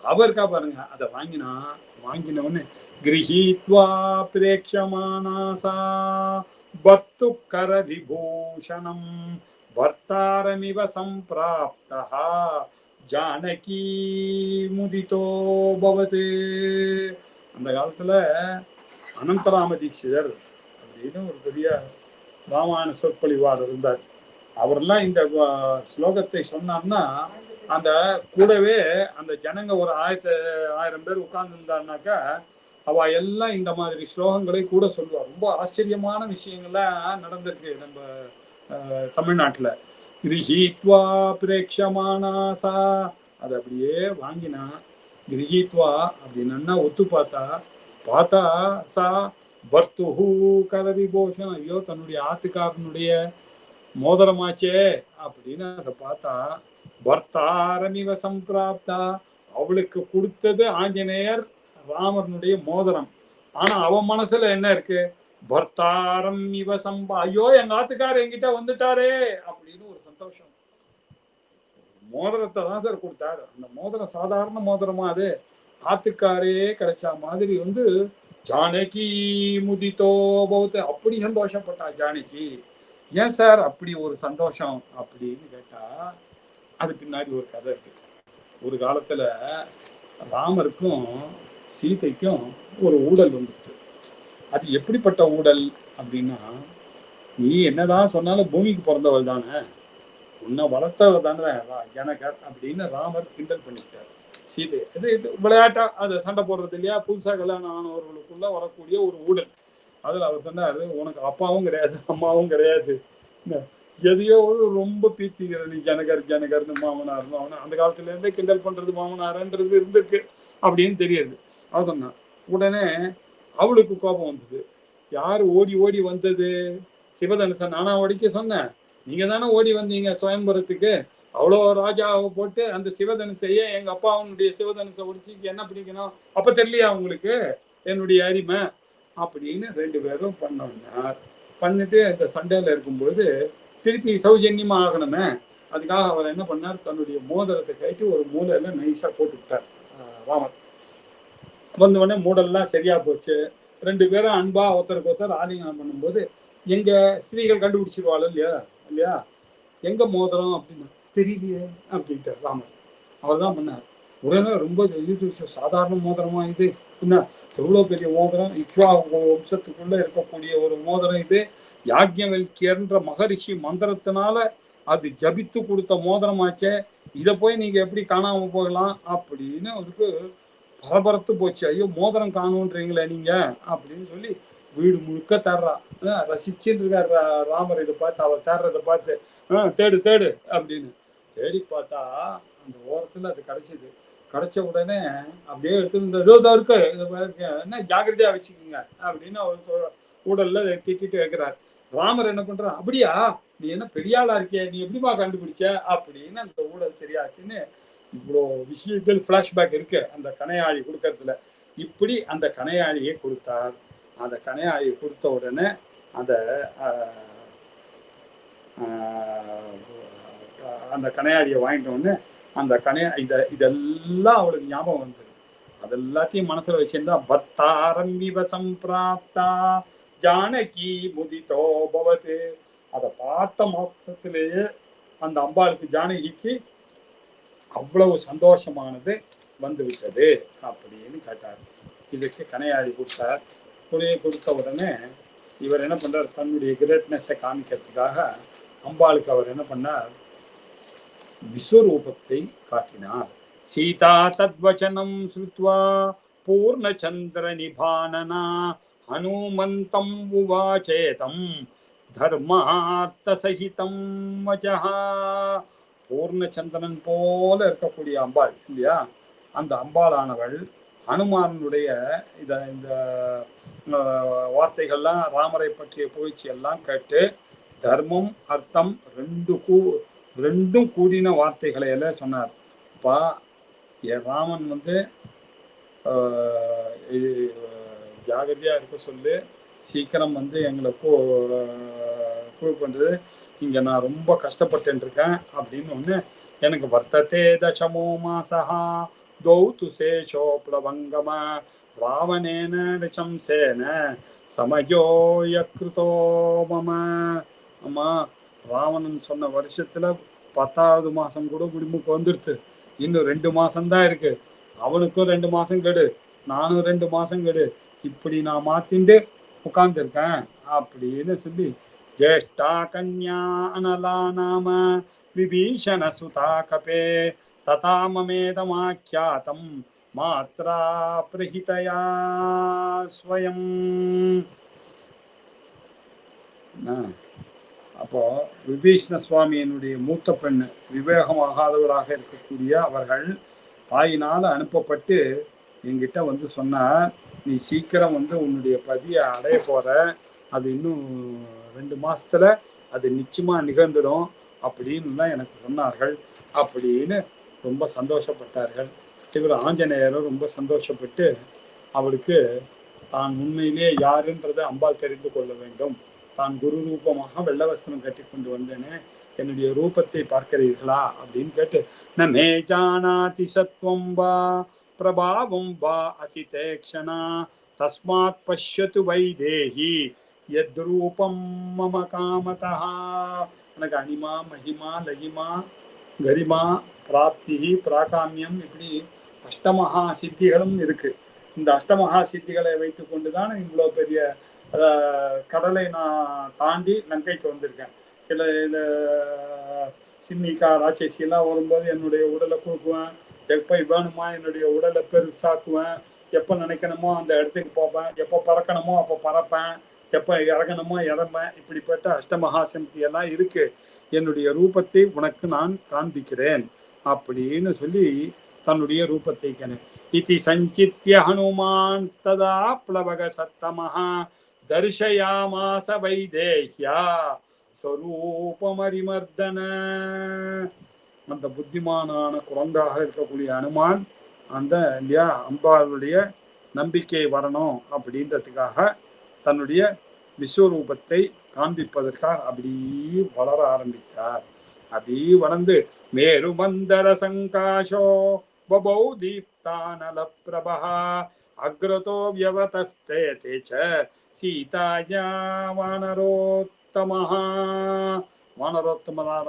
அவருக்கா பாருங்க, அதை வாங்கினவன்னு கிரஹீத்வா பிரேக்ஷமானாசா பர்த்து கர விபூஷணம் பர்த்தாரமிவ சம்பிராப்தா ஜானகி முதிதோ பவதே. அந்த காலத்துல அனந்தராம தீட்சிதர் அப்படின்னு ஒரு பெரிய ராமாயண சொற்பொழிவாளர் இருந்தார். அவரெல்லாம் இந்த ஸ்லோகத்தை சொன்னார்னா அந்த கூடவே அந்த ஜனங்க ஒரு 1000 பேர் உட்கார்ந்து இருந்தாருனாக்கா அவ எல்லாம் இந்த மாதிரி ஸ்லோகங்களை கூட சொல்லுவார். ரொம்ப ஆச்சரியமான விஷயங்கள்லாம் நடந்திருக்கு நம்ம தமிழ்நாட்டுல. கிரஹீத்வா பிரேக்ஷமானாசா, அதை அப்படியே வாங்கினா கிரஹீத்வா அப்படின்னா ஒத்து பார்த்தா சா பர்த்துஹு கரவிபோஷன், ஐயோ தன்னுடைய ஆத்துக்காரனுடைய மோதிரமாச்சே அப்படின்னு அதை பார்த்தா பர்த்தாரமிவ சம்பிராப்தா, அவளுக்கு கொடுத்தது ஆஞ்சநேயர் ராமனுடைய மோதிரம். ஆனா அவன் மனசுல என்ன இருக்கு, பர்த்தாரம் இவ சம்பா, ஐயோ எங்க ஆத்துக்காரர் என்கிட்ட வந்துட்டாரே அப்படின்னு ஒரு சந்தோஷம். மோதிரத்தை தான் சார் கொடுத்தாரு, அந்த மோதிரம் சாதாரண மோதிரமா, அது ஆத்துக்காரே கிடைச்சா மாதிரி ஜானகி முதிதோ பௌத்த, அப்படி சந்தோஷப்பட்டா ஜானகி. ஏன் சார் அப்படி ஒரு சந்தோஷம் அப்படின்னு கேட்டா அது பின்னாடி ஒரு கதை இருக்கு. ஒரு காலத்துல ராமருக்கும் சீதைக்கும் ஒரு ஊடல் வந்துருக்கு. அது எப்படிப்பட்ட ஊடல் அப்படின்னா, நீ என்னதான் சொன்னாலும் பூமிக்கு பிறந்தவள் தானே, உன்னை வளர்த்தவள் தானே ஜனகர் அப்படின்னு ராமர் கிண்டல் பண்ணிக்கிட்டார் சீதை. இது விளையாட்டா அதை சண்டை போடுறது இல்லையா, புதுசா கல்யாணம் ஆனவர்களுக்குள்ள வரக்கூடிய ஒரு ஊடல். அதுல அவர் சொன்னாரு, உனக்கு அப்பாவும் கிடையாது அம்மாவும் கிடையாது, எதையோ ரொம்ப பீத்திக்கிற நீ ஜனகர்னு மாமனார். அந்த காலத்துல இருந்தே கிண்டல் பண்றது மாமனார்ன்றது இருந்திருக்கு அப்படின்னு தெரியுது. அவ சொன்னான். உடனே அவளுக்கு கோபம் வந்தது. யாரு ஓடி வந்தது, சிவதனுசன். நானா ஓடிக்க சொன்னேன், நீங்க தானே ஓடி வந்தீங்க சுயம்பரத்துக்கு, அவ்வளோ ராஜாவை போட்டு அந்த சிவதனுசையே எங்க அப்பாவுடைய சிவதனுசை ஒடிச்சு என்ன பிடிக்கணும், அப்ப தெரியலையா உங்களுக்கு என்னுடைய அருமை அப்படின்னு 2 பேரும் பண்ணார். பண்ணிட்டு இந்த சண்டையில இருக்கும்போது திருப்பி சௌஜன்யமா ஆகணுமே, அதுக்காக அவர் என்ன பண்ணார், தன்னுடைய மோதிரத்தை கட்டி ஒரு மூலையில நைஸா போட்டு விட்டார் ராமர். வந்த உடனே மூடெல்லாம் சரியா போச்சு. 2 பேரும் அன்பா ஒருத்தருக்கு ஒருத்தர் ஆலிங்கனம் பண்ணும்போது எங்க ஸ்திரீகள் கண்டுபிடிச்சிருவாள் இல்லையா, எங்க மோதிரம் அப்படின்னா தெரியலையே அப்படின்ட்டார் ராமர். அவர் தான் பண்ணார். உடனே ரொம்ப இது சாதாரண மோதிரமா இது, என்ன எவ்வளவு பெரிய மோதிரம், இக்ஷ்வாகு வம்சத்துக்குள்ள இருக்கக்கூடிய ஒரு மோதிரம் இது, யாக்ஞவல்கியர்ன்ற மகரிஷி மந்திரத்தினால அது ஜபித்து கொடுத்த மோதிரமாச்சே, இதை போய் நீங்க எப்படி காணாம போகலாம் அப்படின்னு அவருக்கு பரபரத்து போச்சு. ஐயோ மோதிரம் காணுன்றீங்களே நீங்க அப்படின்னு சொல்லி வீடு முழுக்க தேடுறா. ரசிச்சுட்டு இருக்கார் ராமர் இதை பார்த்து, அவர் தேடுறதை பார்த்து தேடு அப்படின்னு தேடி பார்த்தா அந்த ஓரத்துல அது கிடைச்சது. கிடைச்ச உடனே அப்படியே எடுத்துருந்ததோ இருக்கு, என்ன ஜாக்கிரதையா வச்சுக்கோங்க அப்படின்னு அவர் ஊடல்ல திட்டிட்டு வைக்கிறார். ராமர் என்ன பண்றார், அப்படியா நீ என்ன பெரிய ஆளா இருக்கிய, நீ எப்படிமா கண்டுபிடிச்ச அப்படின்னு அந்த ஊழல் சரியாச்சுன்னு இவ்வளோ விஷயங்கள் பிளாஷ்பேக் இருக்கு அந்த கணையாழி கொடுக்கறதுல. இப்படி அந்த கணையாழியை கொடுத்தார். அந்த கணையாழியை கொடுத்த உடனே அந்த அந்த கணையாழியை வாங்கிட்ட உடனே அந்த இதெல்லாம் அவளுக்கு ஞாபகம் வந்தது. அதெல்லாத்தையும் மனசுல வச்சிருந்தா பர்த்தாரம்பிவ சம்பிராப்தா ஜானகி முதிதோ பவத்து. அதை பார்த்த மாத்திரத்திலேயே அந்த அம்பாளுக்கு ஜானகிக்கு அவ்வளவு சந்தோஷமானது வந்து விட்டது அப்படின்னு கேட்டார். இதுக்கு கணையாழி கொடுத்தார். துணியை கொடுத்த உடனே இவர் என்ன பண்றார், தன்னுடைய கிரேட்னஸை காமிக்கிறதுக்காக அம்பாளுக்கு அவர் என்ன பண்ணார், விஸ்வரூபத்தை காட்டினார். சீதா தத்வச்சனம் ஸ்ருத்வா பூர்ணச்சந்திர நிபானனா ஹனுமந்தம் உவாச்சேதம் தர்மார்த்த சகிதம் வச்சஹா. பூர்ணச்சந்திரன் போல இருக்கக்கூடிய அம்பாள் இல்லையா, அந்த அம்பாளானவள் ஹனுமானுடைய இந்த வார்த்தைகள்லாம் ராமரை பற்றிய புகழ்ச்சி எல்லாம் கேட்டு தர்மம் அர்த்தம் ரெண்டும் கூடின வார்த்தைகளை எல்லாம் சொன்னார். அப்பா ராமன் வந்து ஜாகிரதையா இருக்க சொல்லு, சீக்கிரம் வந்து எங்களை கூழ் பண்றது, இங்க நான் ரொம்ப கஷ்டப்பட்டு இருக்கேன் அப்படின்னு ஒண்ணு. எனக்கு வர்த்தத்தே தசமோ மாசஹா தௌத்து சேஷோ பிளவங்கம ராவணேன ரிசம்சேன சமயோ யக்ருதோ மம. அம்மா, ராவணன் சொன்ன வருஷத்துல 10வது மாசம் கூட குடும்பக்கு வந்துடுது, இன்னும் 2 மாசம்தான் இருக்கு, அவனுக்கும் 2 மாசம் கெடு, நானும் 2 மாசம் கெடு, இப்படி நான் மாத்திண்டு உட்கார்ந்துருக்கேன் அப்படின்னு சொல்லி ஜேஷ்டா கன்யா அனலா நாம விபீஷண சுதா கபே ததாமமேதமாக்கியாதம் மாத்ரா பிரஹிதயா ஸ்வயம். அப்போ விபீஷண சுவாமியினுடைய மூத்த பெண், விவேகமாகாதவராக இருக்கக்கூடிய அவர்கள் தாயினால அனுப்பப்பட்டு என்கிட்ட வந்து சொன்னார், நீ சீக்கிரம் வந்து உன்னுடைய பதியை அடைய போற, அது இன்னும் 2 மாசத்துல அது நிச்சயமா நிகழ்ந்துடும் அப்படின்னு தான் எனக்கு சொன்னார்கள் அப்படின்னு ரொம்ப சந்தோஷப்பட்டார்கள். இவர் ஆஞ்சநேயரும் ரொம்ப சந்தோஷப்பட்டு அவளுக்கு தான் உண்மையிலே யாருன்றதை அம்பாள் தெரிந்து கொள்ள வேண்டும், தான் குரு ரூபமாக வெள்ள வஸ்திரம் கட்டி கொண்டு வந்தேனே, என்னுடைய ரூபத்தை பார்க்கிறீர்களா அப்படின்னு கேட்டு, நமே ஜானாதி சத்வம் வா பிரபாவம் வா அசிதேக்ஷனா தஸ்மாத் பஷ்யத்து வைதேஹி யத் ரூபம் மம காமதா. எனக்கு அனிமா மகிமா லகிமா கரிமா பிராப்தி பிராகாமியம் இப்படி அஷ்டமகா சித்திகளும் இருக்கு. இந்த அஷ்டமகா சித்திகளை வைத்து கொண்டு தான் இவ்வளோ பெரிய கடலை நான் தாண்டி லங்கைக்கு வந்திருக்கேன். சில இந்த சிம்மிக்கா ராட்சசியெல்லாம் வரும்போது என்னுடைய உடலை கொடுக்குவேன், எப்போ வேணுமா என்னுடைய உடலை பெருசாக்குவேன், எப்போ நினைக்கணுமோ அந்த இடத்துக்கு போவேன், எப்போ பறக்கணுமோ அப்போ பறப்பேன், எப்போ இறங்கணுமோ இறம்பேன், இப்படிப்பட்ட அஷ்டமகா சித்தி எல்லாம் இருக்கு. என்னுடைய ரூபத்தை உனக்கு நான் காண்பிக்கிறேன் அப்படின்னு சொல்லி தன்னுடைய ரூபத்தை இதி சஞ்சித்ய ஹனுமான் ததா ப்ளவக சத்தமஹா தர்ஷயாமாச வைதேஹ்யா ஸ்வரூபமரிமர்தன. அந்த புத்திமானான குரங்காக இருக்கக்கூடிய ஹனுமான் அந்த இல்லையா அம்பாளுடைய நம்பிக்கை வரணும் அப்படின்றதுக்காக தன்னுடைய விஸ்வரூபத்தை காண்பிப்பதற்காக அப்படி வளர ஆரம்பித்தார். அப்படி வளர்ந்து மேரு மந்தர சங்காஷோ பபௌ தீப்தானல பிரபா அக்ரதோ வியவதஸ்தே தேச சீதாயா வானரோத்தமஹா. வானரோத்தமனான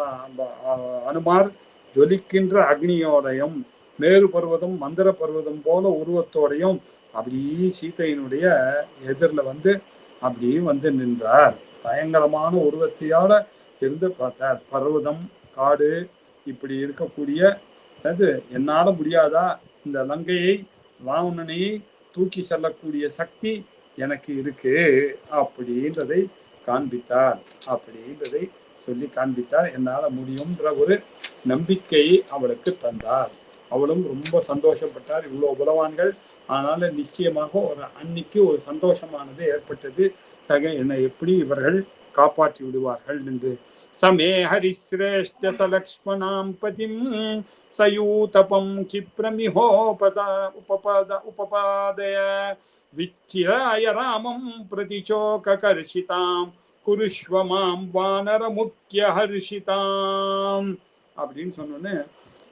அனுமார் ஜொலிக்கின்ற அக்னியோடையும் மேரு பர்வதம் மந்திர பர்வதம் போல உருவத்தோடையும் அப்படி சீதையினுடைய எதிரில் வந்து அப்படி வந்து நின்றார். பயங்கரமான உருவத்தையோட இருந்து பார்த்தார். பர்வதம் காடு இப்படி இருக்கக்கூடிய அது என்னால முடியாதா, இந்த லங்கையை ராவணனை தூக்கி செல்லக்கூடிய சக்தி எனக்கு இருக்கு அப்படின்றதை காண்பித்தார். அப்படின்றதை சொல்லி காண்பித்தார். என்னால முடியும்ன்ற ஒரு நம்பிக்கையை அவளுக்கு தந்தார். அவளும் ரொம்ப சந்தோஷப்பட்டார். இவ்வளோ பலவான்கள், அதனால நிச்சயமாக ஒரு அன்னைக்கு ஒரு சந்தோஷமானது ஏற்பட்டது. என்னை எப்படி இவர்கள் காப்பாற்றி விடுவார்கள் என்று. சமே ஹரிஸ்ரேஷ்ட சலக்ஷ்மணாம் பதிம் சயூதபம் உபபாதய விச்சிராய ராமம் பிரதிச்சோகர்ஷிதாம் குருஷ்வ மாம் வானர முக்கிய ஹர்ஷிதாம் அப்படின்னு சொன்னோன்னே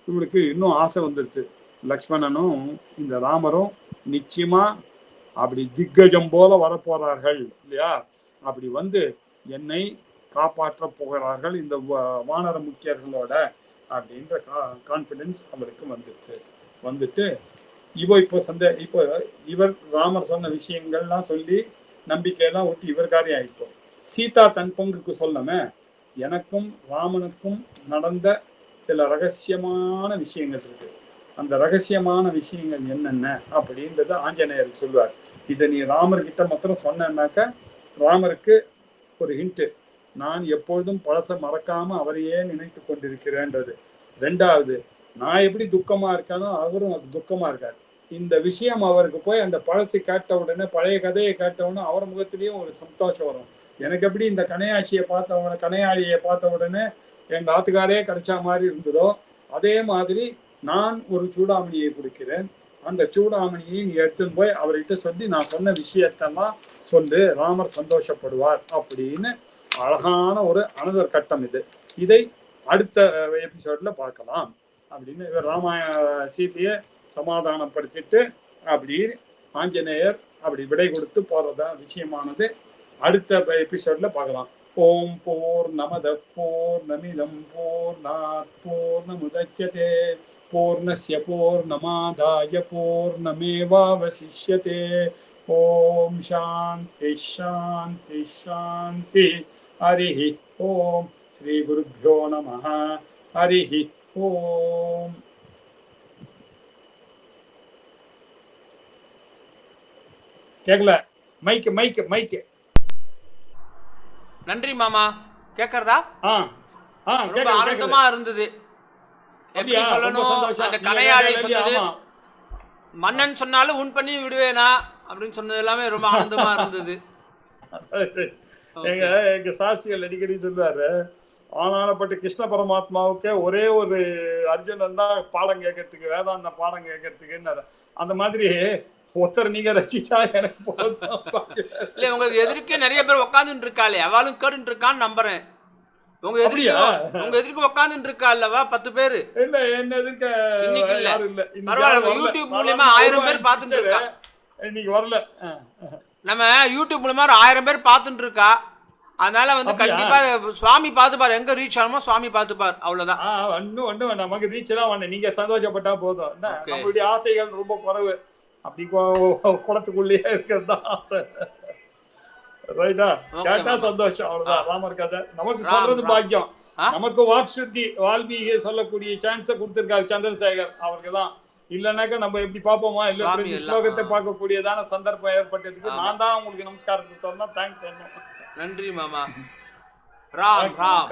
இவளுக்கு இன்னும் ஆசை வந்துடுது. லக்ஷ்மணனும் இந்த ராமரும் நிச்சயமா அப்படி திக்கஜம் போல வரப்போறார்கள் இல்லையா, அப்படி வந்து என்னை காப்பாற்ற போகிறார்கள் இந்த வானர முக்கியர்களோட அப்படின்ற கான்ஃபிடென்ஸ் அவருக்கு வந்துட்டு இப்போ இவர் ராமர் சொன்ன விஷயங்கள்லாம் சொல்லி நம்பிக்கையெல்லாம் விட்டு இவர் காரியம் ஆயிட்டோம். சீதா தன் பங்குக்கு சொல்லாம எனக்கும் ராமனுக்கும் நடந்த சில ரகசியமான விஷயங்கள் இருக்கு. அந்த ரகசியமான விஷயங்கள் என்னென்ன அப்படின்றத ஆஞ்சநேயர் சொல்வார். இதை நீ ராமர்கிட்ட மாத்திரம் சொன்னாக்க ராமருக்கு ஒரு ஹிண்ட்டு, நான் எப்பொழுதும் பழச மறக்காம அவரையே நினைத்து கொண்டிருக்கிறேன்றது. ரெண்டாவது, நான் எப்படி துக்கமா இருக்கானோ அவரும் அது துக்கமா இருக்காரு. இந்த விஷயம் அவருக்கு போய் அந்த பழசு கேட்ட உடனே, பழைய கதையை கேட்ட உடனே அவர் முகத்திலையும் ஒரு சந்தோஷம் வரும். எனக்கு எப்படி இந்த கனையாளியை பார்த்த உடனே எங்க ஆத்துக்காரே கிடைச்ச மாதிரி இருந்ததோ, அதே மாதிரி நான் ஒரு சூடாமணியை கொடுக்கிறேன், அந்த சூடாமணியை நீ எடுத்துன்னு போய் அவர்கிட்ட சொல்லி நான் சொன்ன விஷயத்தெல்லாம் சொல்லு, ராமர் சந்தோஷப்படுவார் அப்படின்னு அழகான ஒரு அனதர் கட்டம் இது. இதை அடுத்த எபிசோட்ல பார்க்கலாம் அப்படின்னு இவர் சீதையை சமாதானப்படுத்திட்டு அப்படி ஆஞ்சநேயர் அப்படி விடை கொடுத்து போறதா விஷயமானது அடுத்த எபிசோட்ல பார்க்கலாம். ஓம் பூர்ணமத பூர்ணமிதம் பூர்ணாத் பூர்ணமுதச்யதே பூர்ணஸ்ய பூர்ணமாதாய பூர்ணமேவாவசிஷ்யதே. ஓம் சாந்தி சாந்தி சாந்தி. ஹரிஹி ஓம். ஸ்ரீ குருப்யோ நமஹ. ஹரிஹி ஓம். கேக்கல? மைக்கு மைக்கு மைக்கு. நன்றி மாமா. கேக்குறதா? ரொம்ப ஆனந்தமா இருந்தது. எப்படி சொல்லணும், அந்த கனையாளி சொன்னது, மன்னன் சொன்னாலும் உன் பண்ணி விடுவேனா அப்படின்னு சொன்னது எல்லாமே ரொம்ப ஆனந்தமா இருந்தது. எங்க சாஸ்திரிகள் அடிக்கடி சொல்லுவாரு, ஆனாலப்பட்ட கிருஷ்ண பரமாத்மாவுக்கே ஒரே ஒரு அர்ஜுனன் தான் பாடம் கேட்கறதுக்கு, வேதாந்த பாடம் கேட்கறதுக்குன்னு. அந்த மாதிரி ஒருத்தர் நீங்க ரசிச்சா எனக்கு போதும். இல்ல, உங்களுக்கு எதிர்க்க நிறைய பேர் உட்காந்துட்டு இருக்காளே, அவளும் கேட்டு இருக்கான்னு நம்புறேன். உங்க எதிர்க்க உட்காந்துட்டு இருக்கா அல்லவா 10 பேரு? இல்ல, என்ன எதிர்க்க யாரும் இல்ல. பரவாயில்ல, யூடியூப் மூலமா 1000 பேர் பார்த்துட்டு இருக்கா. இன்னைக்கு வரல. நம்ம யூடியூப் மூலமா 1000 பேர் பார்த்துட்டு இருக்கா. அதனால வந்து கண்டிப்பா சுவாமி பார்த்துப்பார், எங்க ரீச் ஆகணுமோ சுவாமி பார்த்துப்பார். அவ்வளவுதான். ஒன்னும் நமக்கு ரீச் எல்லாம் வேண்டாம், நீங்க சந்தோஷப்பட்டா போதும். நம்மளுடைய ஆசைகள் ரொம்ப குறைவு. அப்படி குளத்துக்குள்ளேயே இருக்கிறது தான் ஆசை. ரைட்டா? கேட்டா சந்தோஷம், அவ்வளவுதான். ராமர் கதை நமக்கு சொல்றது பாக்கியம். நமக்கு வாக்சுத்தி வால்மீகி சொல்லக்கூடிய சான்ஸ கொடுத்திருக்காரு சந்திரசேகர் அவருக்கு தான். இல்லைன்னாக்கா நம்ம எப்படி பார்ப்போமா? இல்ல ஸ்லோகத்தை பார்க்கக்கூடியதான சந்தர்ப்பம் ஏற்பட்டதுக்கு நான் தான் உங்களுக்கு நமஸ்காரத்தை சொன்னா தேங்க்ஸ் சொன்னோம். நன்றி மாமா. ராம் ராம்.